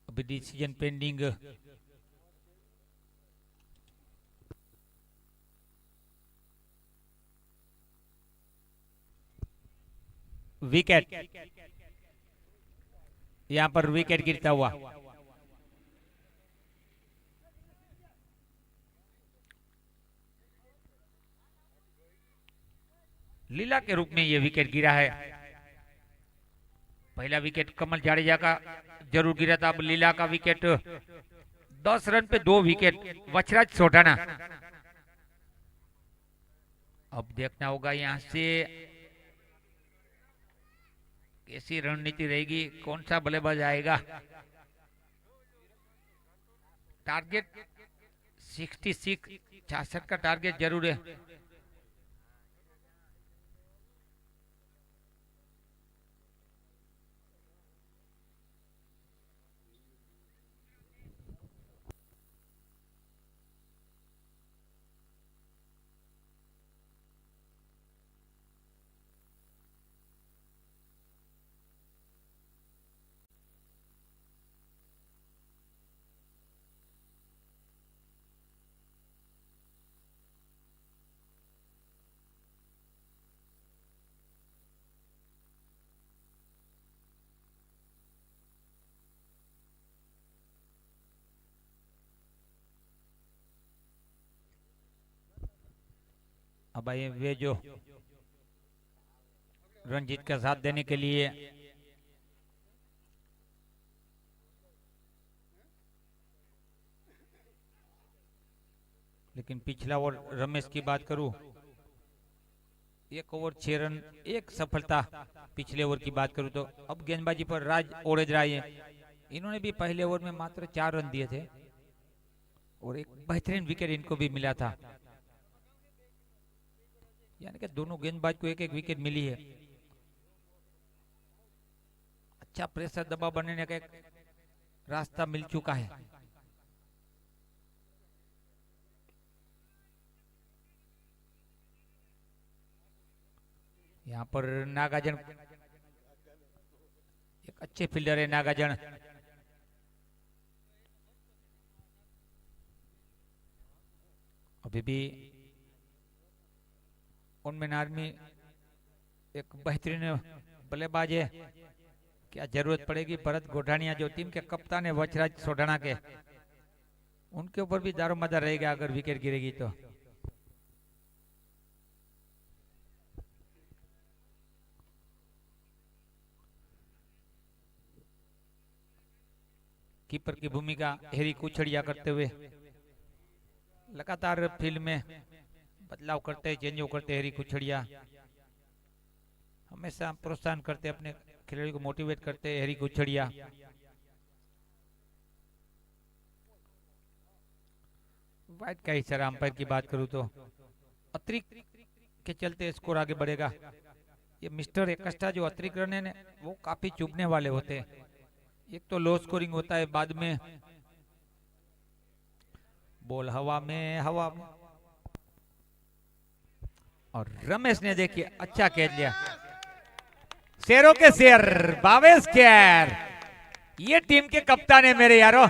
अभी डिसीजन पेंडिंग। विकेट, यहां पर विकेट गिरता हुआ। लीला के रूप में यह विकेट गिरा है। पहला विकेट कमल जाडेजा का जरूर गिरा था, अब लीला का विकेट। 10 रन पे 2 विकेट, वछराज सोढाना। अब देखना होगा यहां से कैसी रणनीति रहेगी, कौन सा बल्लेबाज आएगा। टारगेट 66 का टारगेट जरूर है। अब आइए वे जो रंजीत का साथ देने के लिए लेकिन पिछला ओवर रमेश की बात करूं, 1 ओवर 6 रन, 1 सफलता। पिछले ओवर की बात करूं तो अब गेंदबाजी पर राज ओडेजराय है, इन्होंने भी पहले ओवर में मात्र 4 रन दिए थे और एक बेहतरीन विकेट इनको भी मिला था। यानी कि दोनों गेंदबाज को 1-1 विकेट मिली है। अच्छा प्रेशर दबाव बनने का एक रास्ता मिल चुका है। यहाँ पर नागार्जुन एक अच्छे फील्डर है, नागार्जुन। अभी भी उनमें आर्मी एक बेहतरीन बल्लेबाज है। क्या जरूरत पड़ेगी भरत गोढ़ानिया जो टीम के कप्तान है वछराज सोढाना के, उनके ऊपर भी दारोमदार रहेगा अगर विकेट गिरेगी तो। कीपर की भूमिका हेरी कुछड़िया करते हुए लगातार फील्ड में बदलाव करते, चेंज करते हेरी कुछड़िया। हमेशा प्रोत्साहन करते, अपने खिलाड़ी को मोटिवेट करते। हरी गुच्छड़िया वाइट का इशारा। अंपायर की बात करूं तो अतिरिक्त के चलते स्कोर आगे बढ़ेगा। ये मिस्टर एकस्ट्रा जो अतिरिक्त रन है वो काफी चुभने वाले होते हैं। एक तो लो स्कोरिंग होता है, बाद में बॉल हवा में और रमेश ने देखिए अच्छा कैच लिया। शेरों के शेर भावेश खेर, ये टीम के कप्तान है मेरे यारों।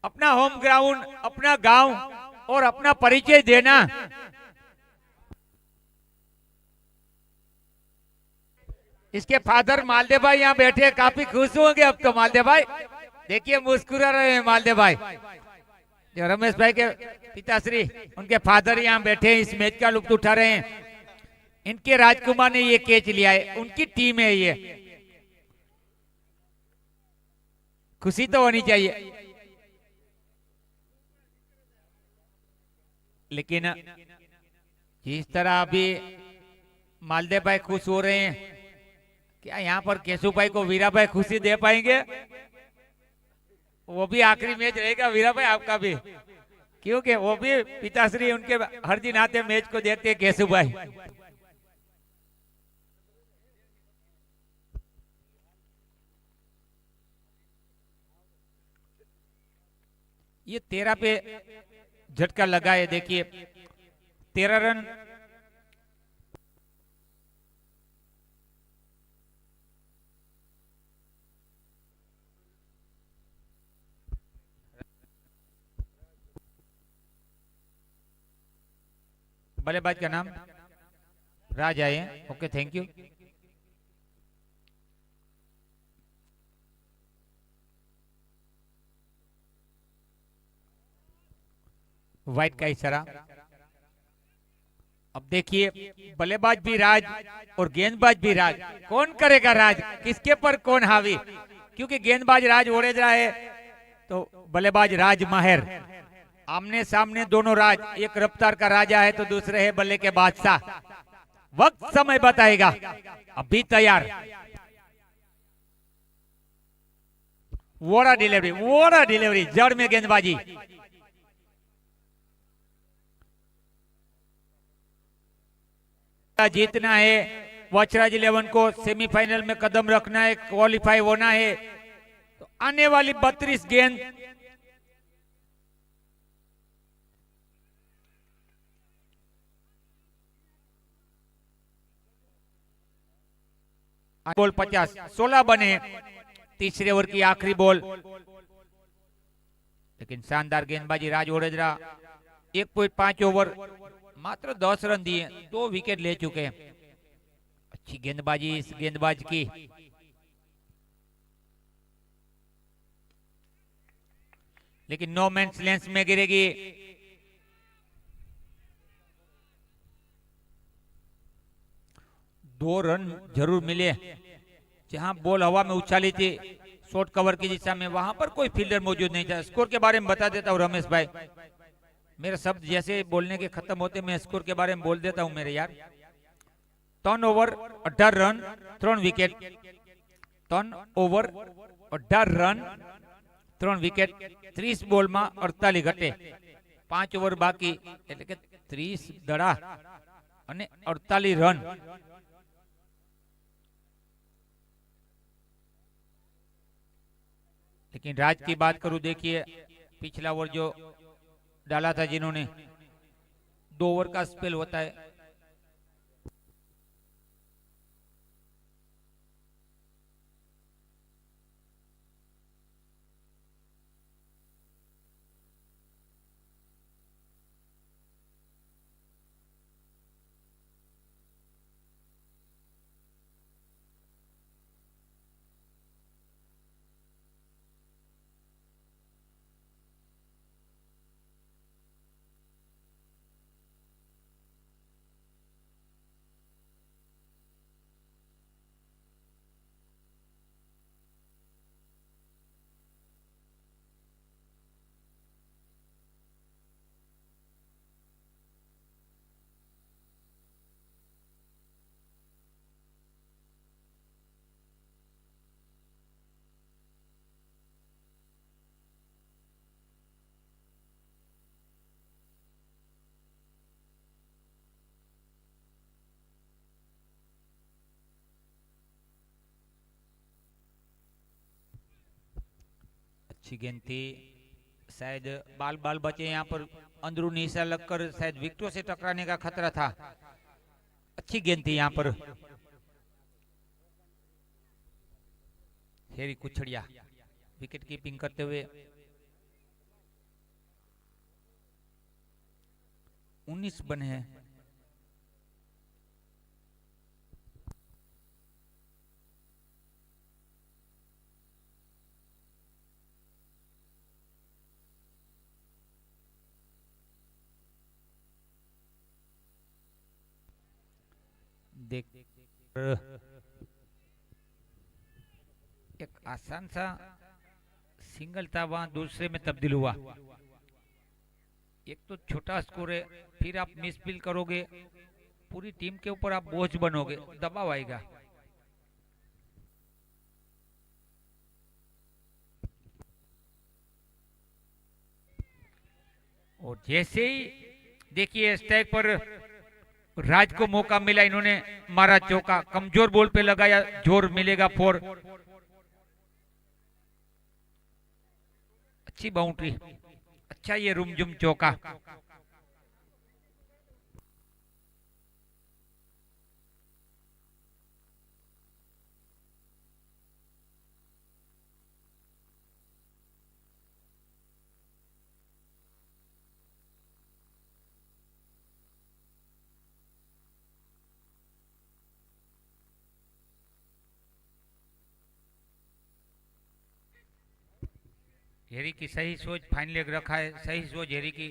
अपना होम ग्राउंड, अपना गांव और अपना परिचय देना। इसके फादर मालदेव भाई यहाँ बैठे, काफी खुश होंगे अब तो। मालदेव भाई देखिए मुस्कुरा रहे हैं। मालदेव भाई जो रमेश भाई के पिताश्री, उनके फादर यहाँ बैठे इस मैच का लुत्फ उठा रहे हैं। इनके राजकुमार ने ये कैच लिया है, उनकी टीम है ये। खुशी तो होनी चाहिए, लेकिन जिस तरह अभी मालदेव भाई खुश हो रहे हैं, क्या यहाँ पर केशु भाई को वीरा भाई खुशी दे पाएंगे? वो भी आखिरी मैच रहेगा वीरा भाई आपका भी, क्योंकि वो भी पिताश्री उनके हर दिन आते मैच को देखते हैं केशु भाई। ये 13 पे झटका लगा है। देखिए 13 रन बल्लेबाज का नाम राज आए। Okay thank you. वाइट का इशारा। अब देखिए बल्लेबाज भी राज और गेंदबाज भी राज। कौन करेगा राज, किसके पर कौन हावी? क्योंकि गेंदबाज राज ओढ़ रहा है तो बल्लेबाज राज माहिर। आमने सामने दोनों राज, एक रफ्तार का राजा है तो दूसरे है बल्ले के बादशाह। वक्त समय बताएगा। अभी तैयार। वोड़ा डिलीवरी जड़ में गेंदबाजी। जीतना है, वचराज 11 को सेमीफाइनल में कदम रखना है, क्वालिफाई होना है। तो आने वाली 32 गेंद बॉल 50, 16 बने। तीसरे ओवर की आखिरी बॉल, लेकिन शानदार गेंदबाजी राज ओडेजरा। 1.5 ओवर, मात्र 10 रन दिए, 2 विकेट ले चुके हैं। अच्छी गेंदबाजी इस गेंदबाज की। लेकिन नो मैंस लैंड में गिरेगी। दो रन जरूर मिले। जहां बॉल हवा में उछाली थी शॉर्ट कवर की दिशा में, वहां पर कोई फील्डर मौजूद नहीं था। स्कोर के बारे में बता देता हूं रमेश भाई। मेरे शब्द जैसे बोलने के खत्म होते मैं स्कोर के बारे में बोल देता हूं मेरे यार। 3 over 18 run 3 wicket. 3 over 18 run 3 wicket. 30 બોલ માં 48 ઘટે। 5 ઓવર બાકી, એટલે કે 30 દડા અને 48 રન। लेकिन राज की बात करूं, देखिए पिछला ओवर जो डाला था जिन्होंने, 2 ओवर का स्पेल होता है। अच्छी गेंद थी, शायद बाल बाल बचे यहाँ पर, अंदरूनी हिस्सा लगकर शायद विकेटों से टकराने का खतरा था। अच्छी गेंद थी यहाँ पर। हेरी कुछड़िया विकेट कीपिंग करते हुए 19 बने हैं। देख एक आसान सा सिंगल था, वहां दूसरे में तब्दील हुआ। एक तो छोटा स्कोर है, फिर आप मिसफील करोगे, पूरी टीम के ऊपर आप बोझ बनोगे, दबाव आएगा। और जैसे ही देखिए स्ट्राइक पर राज को मौका मिला, इन्होंने मारा चौका, कमजोर बॉल पे लगाया, जोर मिलेगा 4। अच्छी बाउंड्री, अच्छा ये रुमझुम चौका। हेरी की सही सोच, फाइन लेग रखा है, सही सोच हेरी की।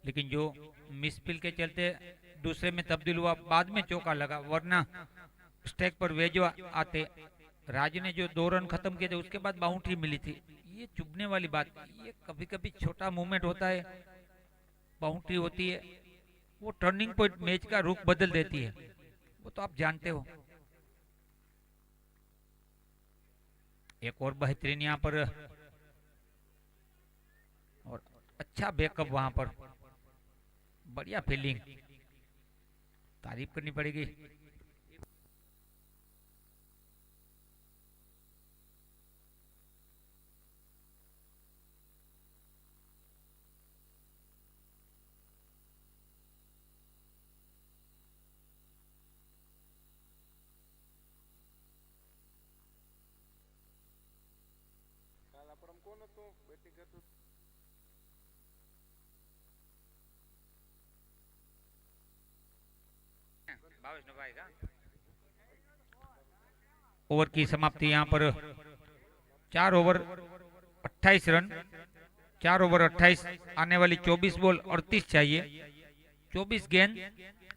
लेकिन जो मिसफील के चलते दूसरे में तब्दील हुआ, बाद में चौका लगा, वरना स्ट्राइक पर वेजो आते। राज ने जो 2 रन खत्म किए थे, उसके बाद बाउंड्री मिली थी। ये चुभने वाली बात, ये कभी कभी छोटा मूवमेंट होता है, बाउंड्री होती है, वो टर्निंग पॉइंट मैच का रुख बदल देती है, वो तो आप जानते हो। एक और बेहतरीन यहाँ पर, और अच्छा बैकअप वहां पर, बढ़िया फील्डिंग, तारीफ करनी पड़ेगी। ओवर की समाप्ति यहाँ पर, 4 ओवर 28 रन, 4 ओवर 28, आने वाली 24 बॉल 38 चाहिए, 24 गेंद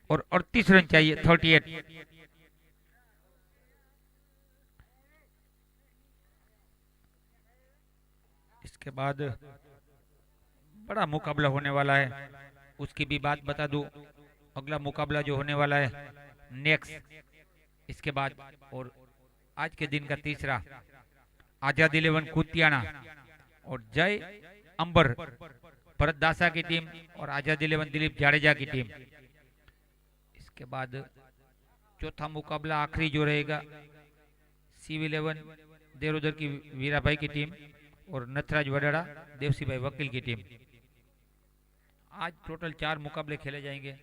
और 38 रन चाहिए, 38। इसके बाद बड़ा मुकाबला होने वाला है, उसकी भी बात बता दूं। अगला मुकाबला जो होने वाला है नेक्स्ट, इसके बाद, और आज के दिन का तीसरा, आजाद 11 कुतियाना और जय अंबर भरत दासा की टीम, और आजाद 11 दिलीप जाडेजा की टीम। इसके बाद चौथा मुकाबला आखिरी जो रहेगा, CV11 देरोदर की वीरा भाई की टीम और नथराज वडाड़ा देवसी भाई वकील की टीम। आज टोटल 4 मुकाबले खेले जाएंगे।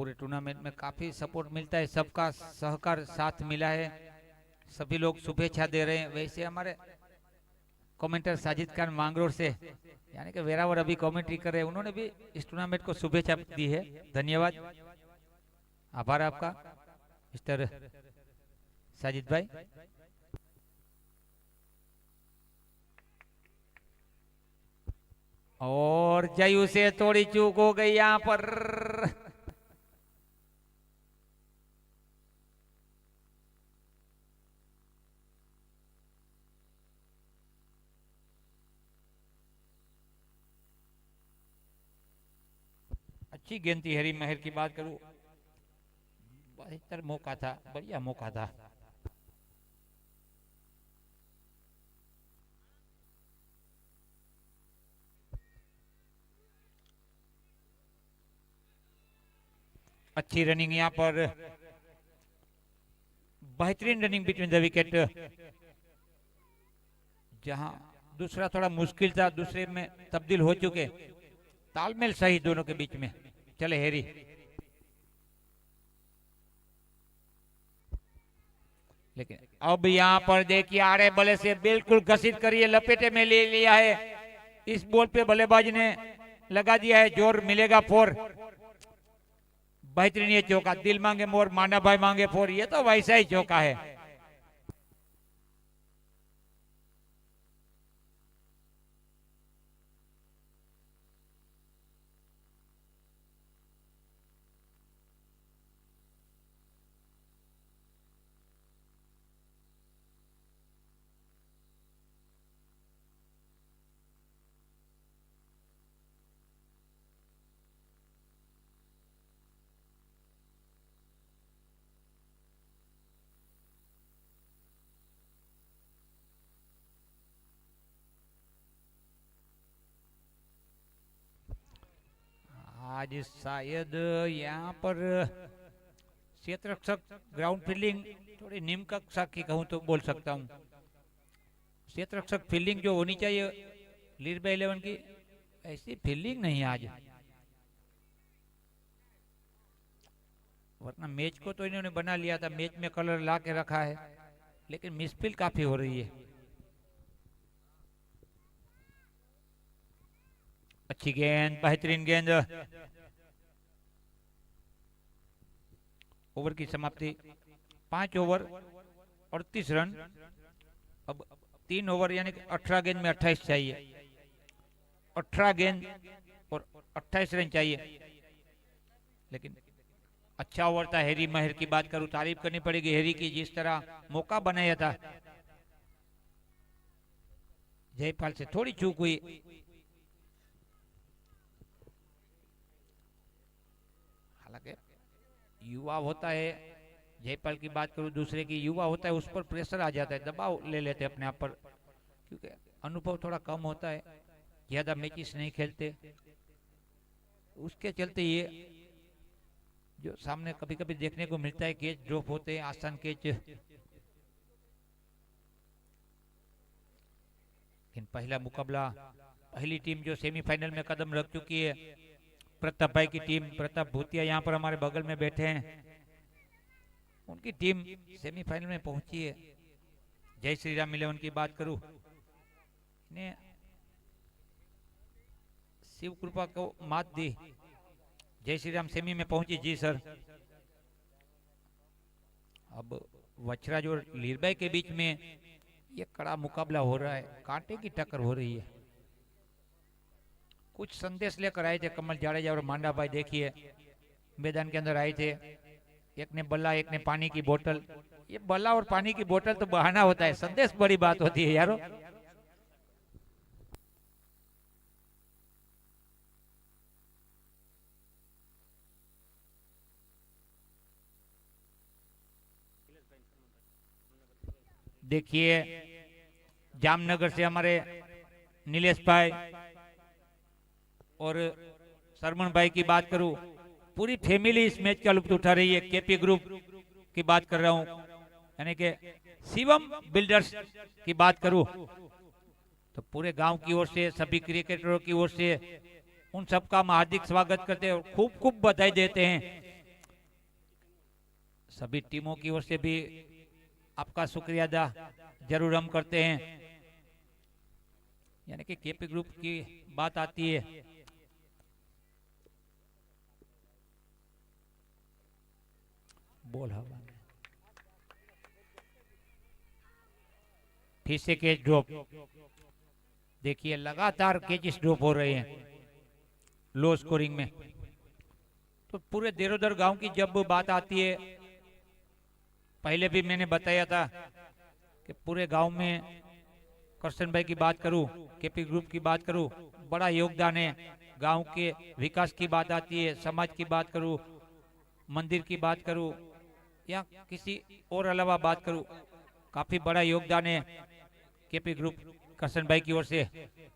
पूरे टूर्नामेंट में काफी सपोर्ट मिलता है, सबका सहकार साथ मिला है, सभी लोग शुभेच्छा दे रहे हैं। वैसे हमारे कमेंटर साजिद खान मांगरोर से यानी कि वेरावर अभी कमेंट्री कर रहे हैं, उन्होंने भी इस टूर्नामेंट को शुभेच्छा दी है। धन्यवाद, आभार आपका मिस्टर साजिद भाई। और जयू से थोड़ी चूक हो गई यहाँ पर। अच्छी गेंद थी हरी महर की बात करूं, बेहतर मौका था, बढ़िया मौका था। अच्छी रनिंग यहाँ पर, बेहतरीन रनिंग बिटवीन द विकेट। जहां दूसरा थोड़ा मुश्किल था, दूसरे में तब्दील हो चुके, तालमेल सही दोनों के बीच में। चले हेरी, लेकिन अब यहां पर देखिए आड़े बल्ले से बिल्कुल घसीट करिए, लपेटे में ले लिया है। इस बॉल पे बल्लेबाज ने लगा दिया है जोर, मिलेगा फोर। बेहतरीन ये चौका, दिल मांगे मोर माना भाई मांगे फोर, ये तो वैसा ही चौका है। आज शायद यहाँ पर क्षेत्र रक्षक ग्राउंड फील्डिंग थोड़ी निम्न कक्षा की कहूँ तो बोल सकता हूँ। क्षेत्र रक्षक फील्डिंग जो होनी चाहिए लीड बाय 11 की, ऐसी फील्डिंग नहीं आज। वरना मैच को तो इन्होंने बना लिया था, मैच में कलर ला के रखा है, लेकिन मिसफील्ड काफी हो रही है। अच्छी गेंद, बेहतरीन गेंद। ओवर की समाप्ति 5 ओवर 38 रन। अब 3 ओवर यानी 18 गेंद में 28 चाहिए, 18 गेंद और 28 रन चाहिए। लेकिन अच्छा ओवर था हेरी महर की बात करूं, तारीफ करनी पड़ेगी हेरी की, जिस तरह मौका बनाया था। जयपाल से थोड़ी चूक हुई। हालांकि युवा होता है, जयपाल की बात करूं, दूसरे की युवा होता है, उस पर प्रेशर आ जाता है, दबाव ले लेते हैं अपने आप पर, क्योंकि अनुभव थोड़ा कम होता है, ज्यादा मैचेस नहीं खेलते, उसके चलते ये जो सामने कभी कभी देखने को मिलता है कैच ड्रॉप होते हैं, आसान कैच। लेकिन पहला मुकाबला, पहली टीम जो सेमीफाइनल में कदम रख चुकी है, प्रताप भाई की टीम, प्रताप भूतिया यहाँ पर हमारे बगल में बैठे हैं, उनकी टीम सेमीफाइनल में पहुंची है। जय श्री राम 11 की बात करूं, ने शिव कृपा को मात दी, जय श्री राम सेमी में पहुंची। जी सर। अब वचराज और लीरबाई के बीच में ये कड़ा मुकाबला हो रहा है, कांटे की टक्कर हो रही है। कुछ संदेश लेकर आए थे कमल जाडेजा और मांडा भाई, देखिए मैदान के अंदर आए थे, एक ने बल्ला एक ने पानी की बोतल। ये बल्ला और पानी की बोतल तो बहाना होता है, संदेश बड़ी बात होती है यारो। देखिए जामनगर से हमारे नीलेश भाई और सरमन भाई की बात करूं, पूरी फैमिली इस मैच का लुत्फ उठा रही है। केपी ग्रुप की बात कर रहा हूं, यानी कि शिवम बिल्डर्स की बात करूं तो पूरे गांव की ओर से, सभी क्रिकेटरों की ओर से उन सबका हम हार्दिक स्वागत करते हैं और खूब खूब बधाई देते हैं सभी टीमों की ओर से भी आपका शुक्रिया अदा जरूर हम करते हैं। यानी कि केपी ग्रुप की बात आती है, बॉल हवा में, फिर से कैच ड्रॉप। देखिए लगातार कैचेस ड्रॉप हो रहे हैं लो स्कोरिंग में। तो पूरे देरोदर गांव की जब बात आती है, पहले भी मैंने बताया था कि पूरे गांव में करशन भाई की बात करूं, केपी ग्रुप की बात करूं, बड़ा योगदान है। गांव के विकास की बात आती है, समाज की बात करूं, मंदिर की बात करूं या किसी और अलावा बात करूं, काफी बड़ा योगदान है केपी ग्रुप करशन भाई की ओर से।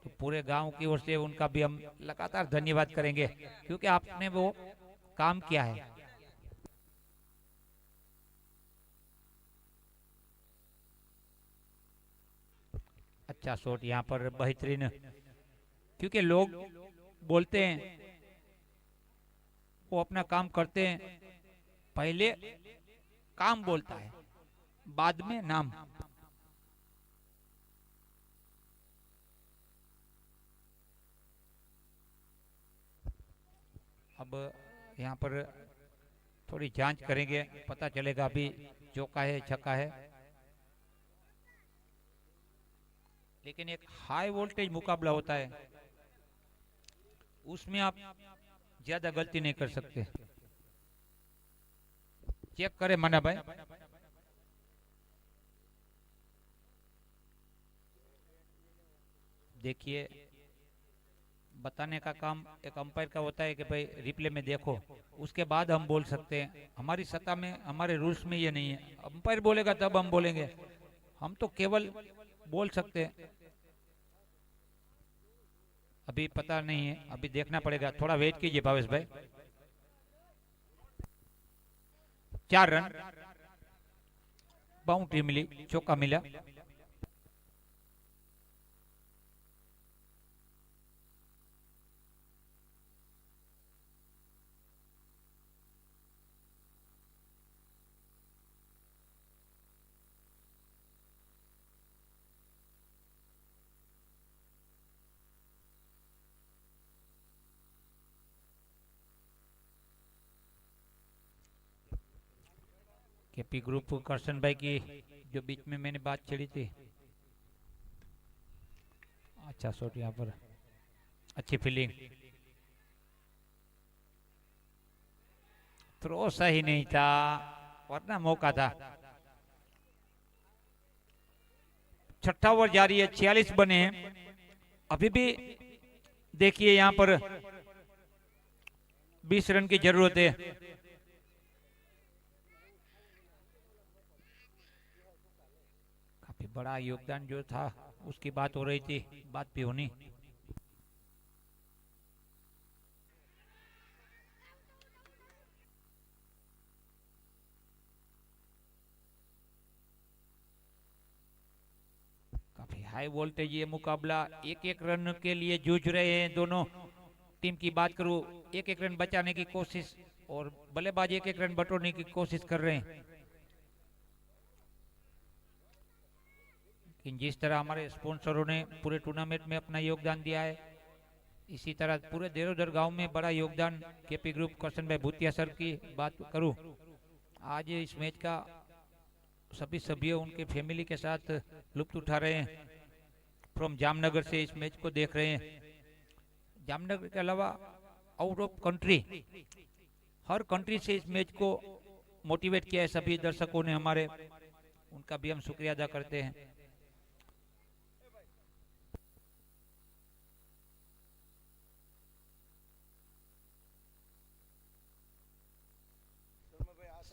तो पूरे गांव की ओर से उनका भी हम लगातार धन्यवाद करेंगे, क्योंकि आपने वो काम किया है। अच्छा शॉट यहाँ पर बेहतरीन, क्योंकि लोग बोलते हैं, वो अपना काम करते हैं, पहले काम बोलता है, बाद में नाम। अब यहाँ पर थोड़ी जांच करेंगे, पता चलेगा अभी चौका है छक्का है। लेकिन एक हाई वोल्टेज मुकाबला होता है, उसमें आप ज्यादा गलती नहीं कर सकते। चेक करें मना भाई। देखिए बताने का काम एक अंपायर का होता है कि भाई रिप्ले में देखो, उसके बाद हम बोल सकते हैं। हमारी सत्ता में, हमारे रूल्स में ये नहीं है। अंपायर बोलेगा तब हम बोलेंगे, हम तो केवल बोल सकते हैं। अभी पता नहीं है, अभी देखना पड़ेगा, थोड़ा वेट कीजिए भावेश भाई। 4 रन, बाउंड्री मिली, चौका मिला। केपी ग्रुप करशन भाई की जो बीच में मैंने बात छेड़ी थी। अच्छा शॉट यहाँ पर, अच्छी फील्डिंग, थ्रो सही नहीं था, वरना मौका था। छठा ओवर जारी है, 46 बने हैं अभी भी। देखिए यहाँ पर 20 रन की जरूरत है। काफी बड़ा योगदान जो था उसकी बात हो रही थी, बात भी होनी। काफी हाई वोल्टेज ये मुकाबला, एक एक रन के लिए जूझ रहे हैं दोनों टीम की बात करूं। एक एक रन बचाने की कोशिश और बल्लेबाज एक एक रन बटोरने की कोशिश कर रहे हैं। लेकिन जिस तरह हमारे स्पॉन्सरों ने पूरे टूर्नामेंट में अपना योगदान दिया है, इसी तरह पूरे देरोदर गांव में बड़ा योगदान केपी ग्रुप करशन भाई भूतिया सर की बात करूं, आज इस मैच का सभी सभ्य उनके फैमिली के साथ लुत्फ उठा रहे हैं। फ्रॉम जामनगर से इस मैच को देख रहे हैं। जामनगर के अलावा out of country, her country से इस मैच को मोटिवेट किया है सभी दर्शकों ने हमारे, उनका भी हम शुक्रिया अदा करते हैं।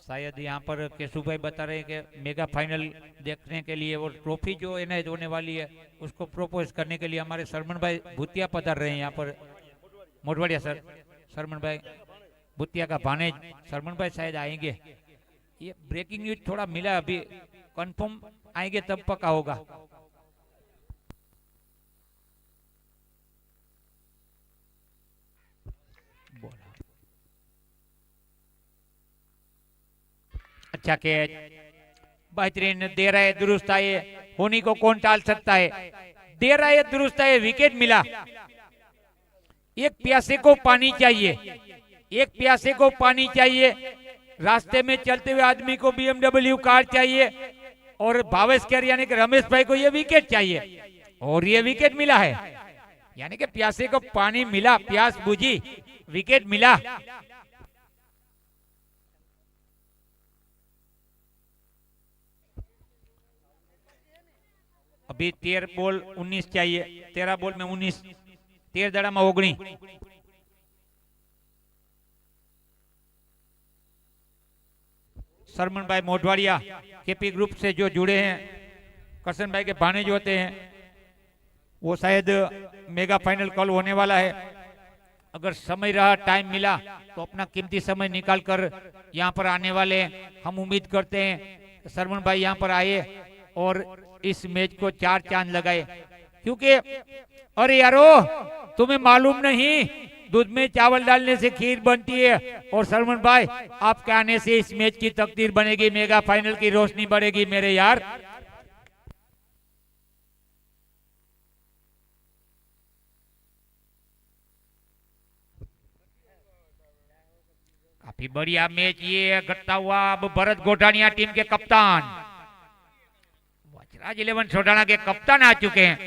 शायद यहाँ पर केशु भाई बता रहे हैं कि मेगा फाइनल देखने के लिए और ट्रॉफी जो इनायत होने वाली है उसको प्रोपोज करने के लिए हमारे सरमन भाई भूतिया पधार रहे हैं यहाँ पर। मोटवाड़िया सर, सरमन भाई भूतिया का भानेज सरमन भाई शायद आएंगे। ये ब्रेकिंग न्यूज थोड़ा मिला अभी, कंफर्म आएंगे तब पक्का होगा। अच्छा कैच, बेहतरीन, दे रहा है दुरुस्त आए, होनी को कौन टाल सकता है, दे रहा है दुरुस्त आए, विकेट मिला। एक प्यासे को पानी चाहिए, एक प्यासे को पानी चाहिए, रास्ते में चलते हुए आदमी को BMW कार चाहिए, और भावेश यानी कि रमेश भाई को ये विकेट चाहिए, और ये विकेट मिला है। यानी कि प्यासे को पानी मिला, प्यास बुझी, विकेट मिला। अभी 13 बॉल 19 चाहिए, 13 बॉल में 19, 13 दड़ा में 19। सरमन भाई मोटवाड़िया केपी ग्रुप से जो जुड़े हैं, करसन भाई के भाने जो होते हैं, वो शायद मेगा फाइनल कल होने वाला है। अगर समय रहा, टाइम मिला, तो अपना कीमती समय निकाल कर यहाँ पर आने वाले हम उम्मीद करते हैं सरमन भाई यहाँ पर आए और इस मैच को 4 चांद लगाए। क्योंकि अरे यारो, तुम्हें मालूम नहीं, दूध में चावल डालने से खीर बनती है, और सरमन भाई आपके आने से इस मैच की तकदीर बनेगी, मेगा फाइनल की रोशनी बढ़ेगी मेरे यार। काफी बढ़िया मैच ये घटता हुआ। अब भरत गोठानिया टीम के कप्तान, वज्राज 11 सोडाना के कप्तान आ चुके हैं,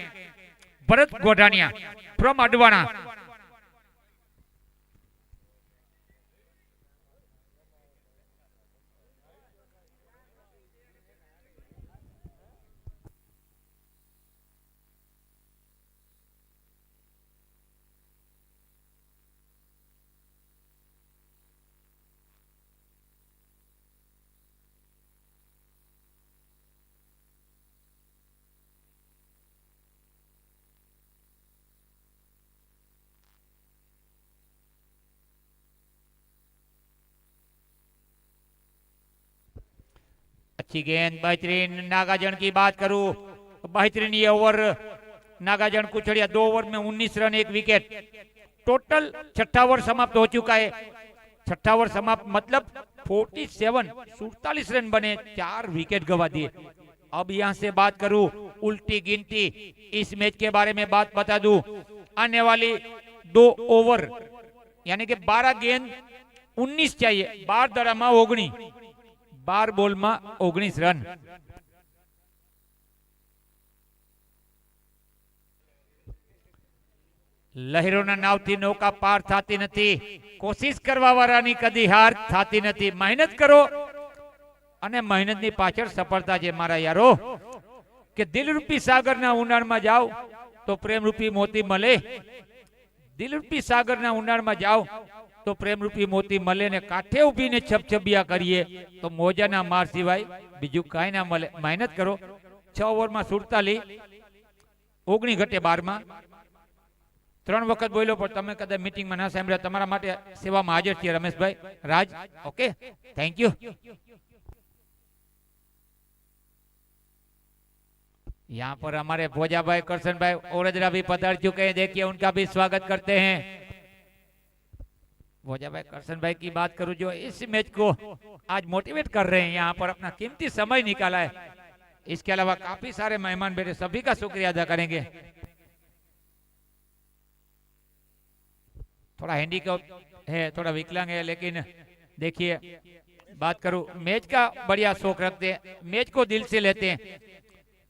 भरत गोठानिया फ्रॉम अडवाणा। अच्छी गेंद, बेहतरीन। नागाजन की बात करूं, बेहतरीन ये ओवर नागाजन कुचड़िया, 2 ओवर में 19 रन, 1 विकेट। टोटल छठा ओवर समाप्त हो चुका है। छठा ओवर समाप्त मतलब 47 रन बने, 4 विकेट गवा दिए। अब यहां से बात करूं उल्टी गिनती, इस मैच के बारे में बात बता दूं, आने वाली 2 ओवर यानी कि 12 गेंद 19 चाहिए, 12 दड़ा में 19, 12 બોલ માં 19 રન। લહેરોના નાવથી નૌકા પાર થતી નથી, કોશિશ કરવા વાળાની કદી હાર થતી નથી। મહેનત કરો અને મહેનતની પાછળ સફળતા છે મારા યારો। કે દિલરૂપી સાગરના ઊંડાણમાં જાઓ તો પ્રેમરૂપી મોતી મળે, દિલરૂપી સાગરના ઊંડાણમાં જાઓ तो प्रेम रूपी मोती मले ने काठे उभी ने छपछबिया करिए तो मोजा ना मार सिवाय बीजू कई ना मले। मेहनत करो। 6 ओवर में 47, 19 घटे 12 में 3 वखत बोलो, पर तमे कदा मीटिंग में ना सांभळ्या, तमारा माटे सेवा में हाजर छे रमेश भाई राज। Okay, thank you. यहाँ पर हमारे भोजा भाई करसन भाई ओरजरा भी पधार चुके हैं, देखिए उनका भी स्वागत करते हैं। भोजा भाई करसन भाई की बात करूं जो इस मैच को आज मोटिवेट कर रहे हैं, यहाँ पर अपना कीमती समय निकाला है। इसके अलावा काफी सारे मेहमान बैठे, सभी का शुक्रिया अदा करेंगे। थोड़ा हैंडीकैप है, थोड़ा विकलांग है, लेकिन देखिए बात करूं मैच का बढ़िया शौक रखते हैं, मैच को दिल से लेते हैं,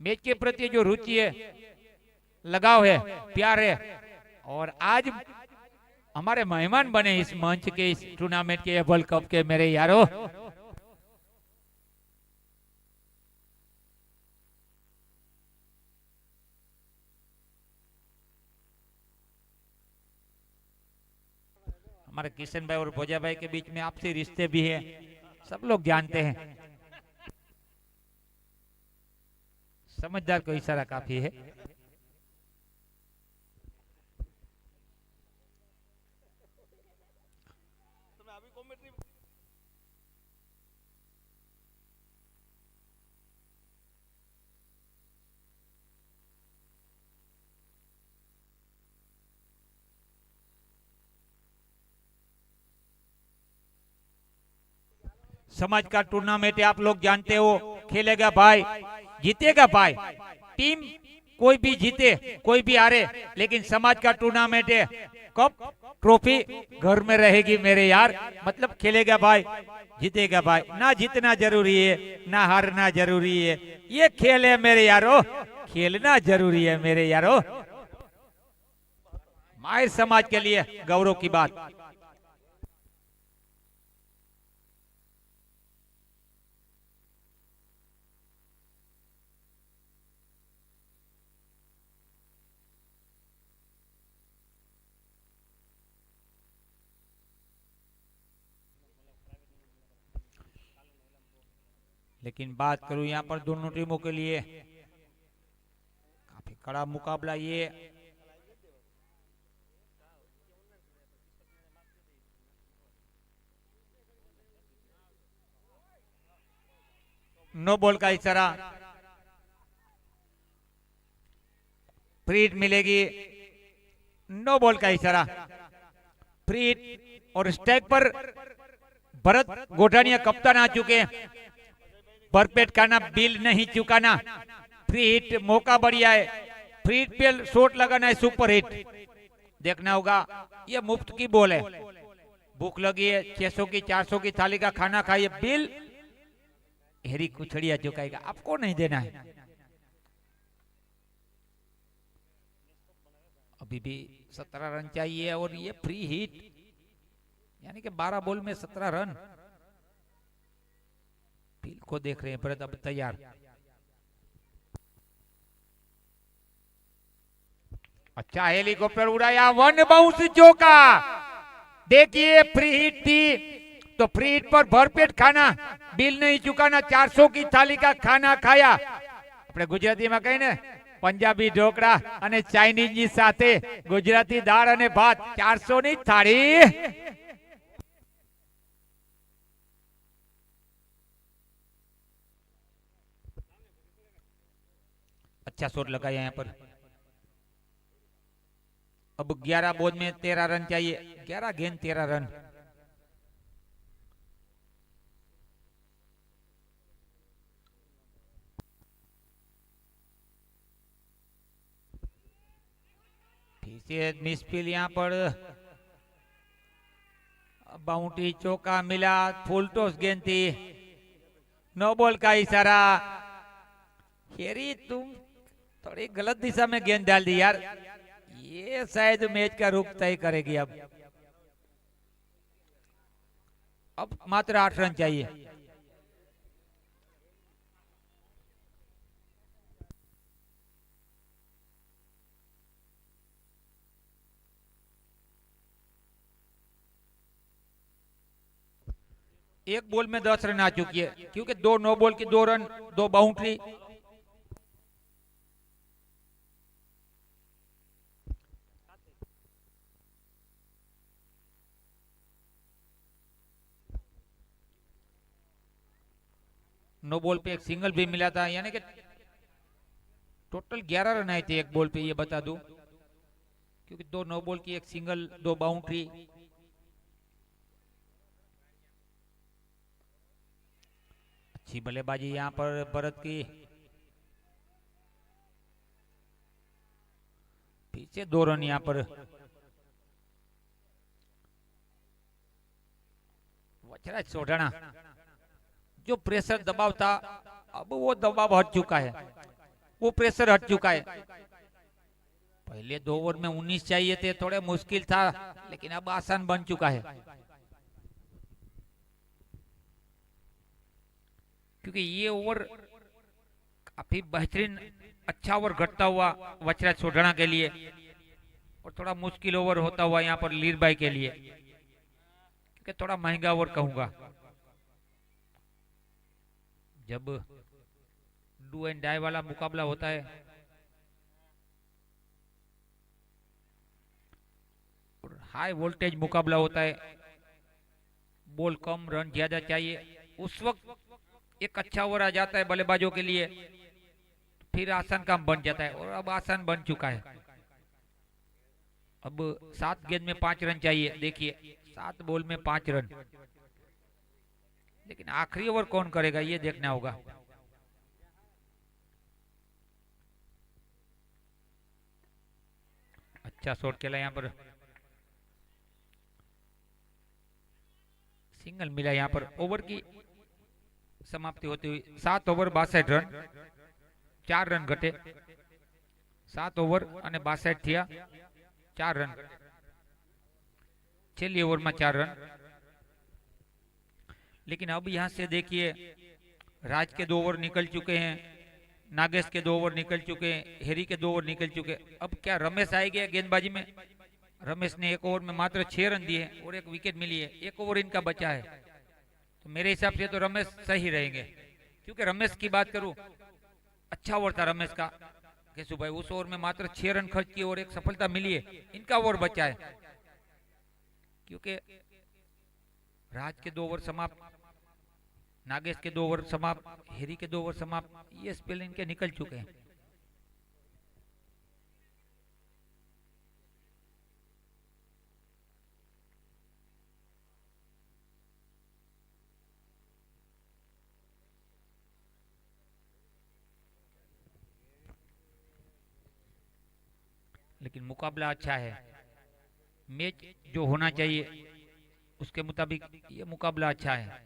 मैच के प्रति जो रुचि है, लगाव है, प्यार है, और आज हमारे मेहमान बने इस मंच के, इस टूर्नामेंट के, वर्ल्ड कप के मेरे यारों। हमारे किशन भाई और भोजा भाई के बीच में आपसी रिश्ते भी हैं, सब लोग जानते हैं। समझदार को इशारा काफी है। समाज का टूर्नामेंट है, आप लोग जानते हो, खेलेगा भाई, जीतेगा भाई। टीम कोई भी जीते कोई भी हारे, लेकिन समाज का टूर्नामेंट है, कप ट्रॉफी घर में रहेगी मेरे यार। मतलब खेलेगा भाई, जीतेगा भाई। ना जीतना जरूरी है ना हारना जरूरी है, ये खेल है मेरे यारो, खेलना जरूरी है मेरे यारो। माहिर समाज के लिए गौरव की बात। लेकिन बात करूं यहां पर दोनों टीमों के लिए काफी कड़ा मुकाबला ये। नो बॉल का इशारा, फ्री हिट मिलेगी। नो बॉल का इशारा, फ्री हिट। और स्ट्राइक पर भरत गोठानिया कप्तान आ चुके हैं। भरपेट खाना, बिल नहीं चुकाना, फ्री हिट, मौका बढ़िया है, फ्री हिट पे शॉट लगाना है, सुपर हिट। देखना होगा, ये मुफ्त की बॉल है, भूख लगी है, 600 की 400 की थाली का खाना खाइए, बिल हेरी कुछड़िया चुकाएगा, आपको नहीं देना है। अभी भी 17 रन चाहिए और ये फ्री हिट, यानी कि 12 बॉल में 17 रन। बिल को देख रहे हैं भरत, अब तैयार। अच्छा हेलीकॉप्टर उड़ाया, वन बाउंस चौका। देखिए फ्री हिट थी, तो फ्री हिट पर भरपेट खाना, बिल नहीं चुकाना, 400 की थाली का खाना खाया। अपने गुजराती में कही ने पंजाबी ढोकड़ा અને ચાઇનીઝ ની સાથે ગુજરાતી દાળ અને ભાત, 400 ની થાળી। अच्छा शॉट लगाया यहाँ पर। अब 11 बॉल में 13 रन चाहिए, 11 गेंद 13 रन। मिसफील यहाँ पर, बाउंड्री, चौका मिला, फुल टॉस गेंद थी, नो बॉल का इशारा। हेरी तुम थोड़ी गलत दिशा में गेंद डाल दी यार, ये शायद मैच का रुख तय करेगी। अब मात्र 8 रन चाहिए। एक बॉल में 10 रन आ चुकी है, क्योंकि 2 नो बॉल की 2 रन, 2 बाउंड्री। नो बॉल पे एक सिंगल भी मिला था, यानी कि टोटल 11 रन आए थे एक बॉल पे, ये बता दूं, क्योंकि 2 नो बॉल की, एक सिंगल, 2 बाउंड्री। अच्छी बल्लेबाजी यहां पर भरत की, पीछे 2 रन यहां पर। वचराज सोढाना, जो प्रेशर दबाव था, अब वो दबाव हट चुका है, वो प्रेशर हट चुका है। पहले 2 ओवर में 19 चाहिए थे, थोड़े मुश्किल था, लेकिन अब आसान बन चुका है, क्योंकि ये ओवर काफी बेहतरीन, अच्छा ओवर घटता हुआ वचराज सोढाना के लिए, और थोड़ा मुश्किल ओवर होता हुआ यहाँ पर लीरबाई के लिए, क्योंकि थोड़ा महंगा ओवर कहूंगा। जब डू एंड डाई वाला मुकाबला होता है और हाई वोल्टेज मुकाबला होता है, बॉल कम, रन ज्यादा चाहिए, उस वक्त एक अच्छा ओवर आ जाता है बल्लेबाजों के लिए, फिर आसान काम बन जाता है, और अब आसान बन चुका है। अब 7 गेंद में 5 रन चाहिए। देखिए 7 बॉल में 5 रन, लेकिन आखिरी ओवर कौन करेगा ये देखना होगा। अच्छा शॉट खेला यहाँ पर, सिंगल मिला यहाँ पर। ओवर की समाप्ति होती हुई 7 ओवर 62 रन, 4 रन घटे। 7 ओवर અને 62 થયા, 4 રન। छेली ओवर में 4 रन। लेकिन अब यहां से देखिए राज के 2 ओवर निकल चुके हैं, नागेश के 2 ओवर निकल चुके हैं, हेरी के 2 ओवर निकल चुके हैं। अब क्या रमेश आएंगे गेंदबाजी में? रमेश ने 1 ओवर में मात्र 6 रन दिए और 1 विकेट मिली है। 1 ओवर इनका बचा है, तो मेरे हिसाब से तो रमेश सही रहेंगे। क्योंकि रमेश की बात करूं, अच्छा ओवर था रमेश का केशु भाई। उस ओवर में मात्र 6 रन खर्च किए और 1 सफलता मिली है। इनका ओवर बचा है, क्योंकि राज के 2 ओवर समाप्त, नागेश के 2 ओवर समाप्त, हेरी के 2 ओवर समाप्त, ये स्पेल इनके निकल चुके हैं। लेकिन मुकाबला अच्छा है। मैच जो होना चाहिए उसके मुताबिक ये मुकाबला अच्छा है।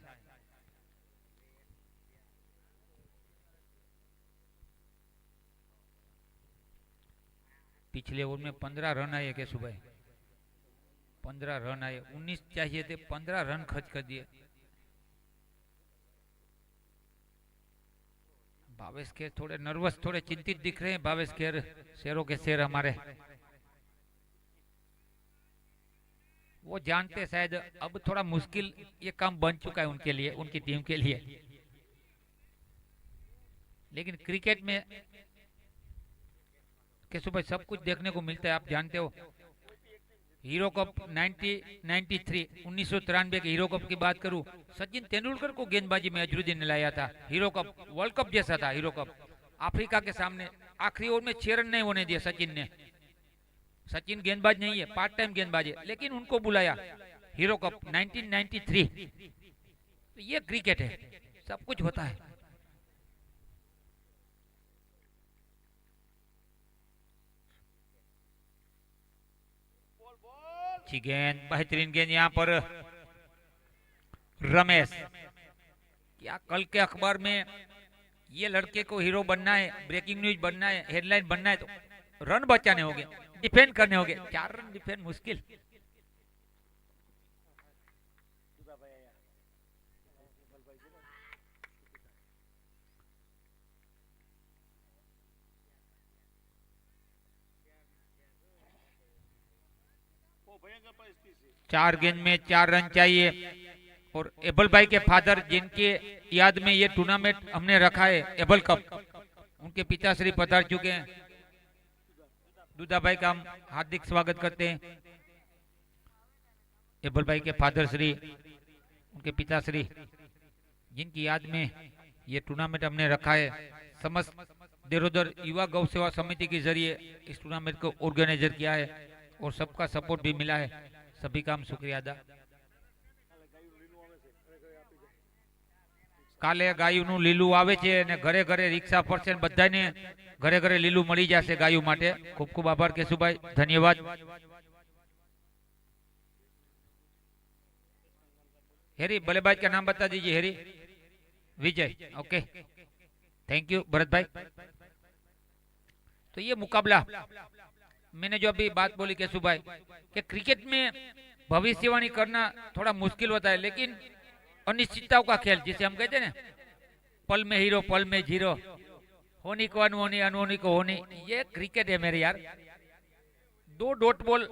पिछले ओवर में 15 रन आए के सुबह, 15 रन आए। 19 चाहिए थे, 15 रन खर्च कर दिए। भावेश खेर थोड़े नर्वस, थोड़े चिंतित दिख रहे हैं। भावेश खेर शेरों के शेर हमारे, वो जानते शायद अब थोड़ा मुश्किल ये काम बन चुका है उनके लिए, उनकी टीम के लिए। लेकिन क्रिकेट में केशव भाई सब कुछ देखने को मिलता है, आप जानते हो। हीरो कप 1993 के हीरो कप की बात करूं, सचिन तेंदुलकर को गेंदबाजी में अजरुद्दीन ने लाया था। हीरो कप वर्ल्ड कप जैसा था। हीरो कप अफ्रीका के सामने आखिरी ओवर में 6 रन नहीं होने दिए सचिन ने। सचिन गेंदबाज नहीं है, पार्ट टाइम गेंदबाज है, लेकिन उनको बुलाया हीरो कप 1993। तो ये क्रिकेट है, सब कुछ होता है। अच्छी गेंद, बेहतरीन गेंद यहाँ पर रमेश। क्या कल के अखबार में ये लड़के को हीरो बनना है, ब्रेकिंग न्यूज बनना है, हेडलाइन बनना है, तो रन बचाने होंगे, डिफेंड करने होंगे। 4 रन डिफेंड मुश्किल। चार गेंद में 4 रन चाहिए। और एबल भाई के फादर, जिनके याद में ये टूर्नामेंट हमने रखा है, एबल कप, उनके पिताश्री पधार चुके हैं। दूधा भाई का हम हार्दिक स्वागत करते हैं। एबल भाई के फादर श्री, उनके पिताश्री, जिनकी याद में ये टूर्नामेंट हमने रखा है। समस्त देरोदर युवा गौ सेवा समिति के जरिए इस टूर्नामेंट को ऑर्गेनाइजर किया है और सबका सपोर्ट भी मिला है। सभी का हम शुक्रिया अदा। કાલે ગાયુંનું લીલું આવે છે અને ઘરે ઘરે રિક્ષા ફરશે, બધાને ઘરે ઘરે લીલું મળી જશે ગાયું માટે। ખૂબ ખૂબ આભાર કેશુભાઈ, ધન્યવાદ। हेरी बल्लेबाज का नाम बता दीजिए। हेरी विजय, ओके, थैंक यू भरत भाई। तो ये मुकाबला, मैंने जो अभी बात बोली केशु भाई कि क्रिकेट में भविष्यवाणी करना थोड़ा मुश्किल होता है, लेकिन अनिश्चितताओं का खेल, जिसे हम कहते हैं ना, पल में हीरो पल में जीरो, होनी को अनहोनी अनहोनी को होनी, ये क्रिकेट है मेरे यार। 2 डॉट बॉल,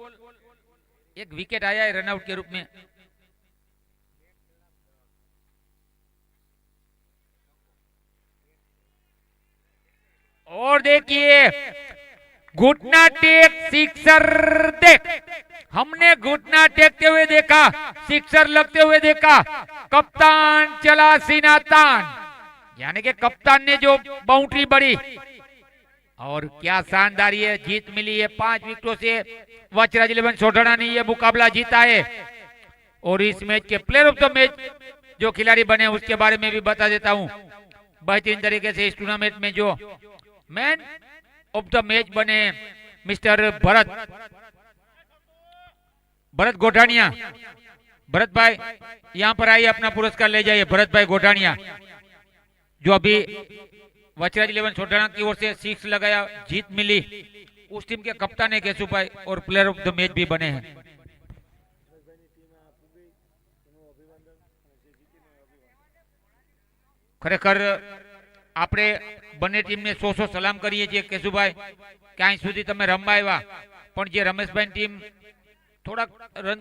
1 विकेट आया है रनआउट के रूप में। और देखिए घुटना टेक सिक्सर, देख, हमने घुटना टेकते हुए देखा, सिक्सर लगते हुए देखा। कप्तान चला सीना तान, यानी कि कप्तान ने जो बाउंड्री बढ़ी। और क्या शानदार ये जीत मिली है, 5 विकेटों से वज्रराज 11 सोढ़ना ने यह मुकाबला जीता है। और इस मैच के प्लेयर ऑफ द मैच जो खिलाड़ी बने उसके बारे में भी बता देता हूं। बेहतरीन तरीके से इस टूर्नामेंट में जो मैन ऑफ द मैच बने मिस्टर भरत गोठानिया। भरत भाई यहाँ पर आइए, अपना पुरस्कार ले जाइए। भरत भाई गोठानिया जो अभी वचराज 11 छोटाना की ओर से 6 लगाया, जीत मिली, उस टीम के कप्तान है केशु भाई और प्लेयर ऑफ द मैच भी बने हैं। खरेखर આપણે બંને ટીમને 100 સલામ કરીએ છીએ કેશુભાઈ, ક્યાંય સુધી તમે રમવા આવ્યા, પણ જે રમેશભાઈ ટીમ થોડાક રન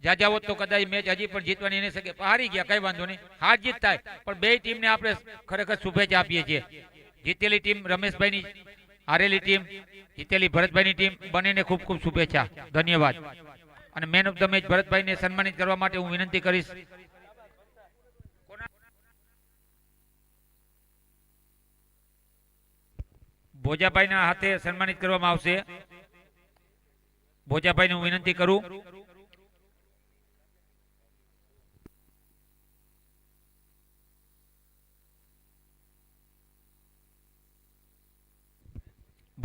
જાજા હોત તો કદાચ મેચ હજી પણ જીતવાની નહીં શકે, હારી ગયા કઈ વાંધો નહીં, હાર જીત થાય, પણ બે ટીમને આપણે ખરેખર શુભેચ્છા આપીએ છીએ। જીતેલી ટીમ રમેશભાઈની, હારેલી ટીમ જીતેલી ભરતભાઈની ટીમ, બંનેને ખૂબ ખૂબ શુભેચ્છા, ધન્યવાદ। અને મેન ઓફ ધ મેચ ભરતભાઈને સન્માનિત કરવા માટે હું વિનંતી કરીશ। ભોજાભાઈના હાથે સન્માનિત કરવામાં આવશે। ભોજાભાઈને હું વિનંતી કરું।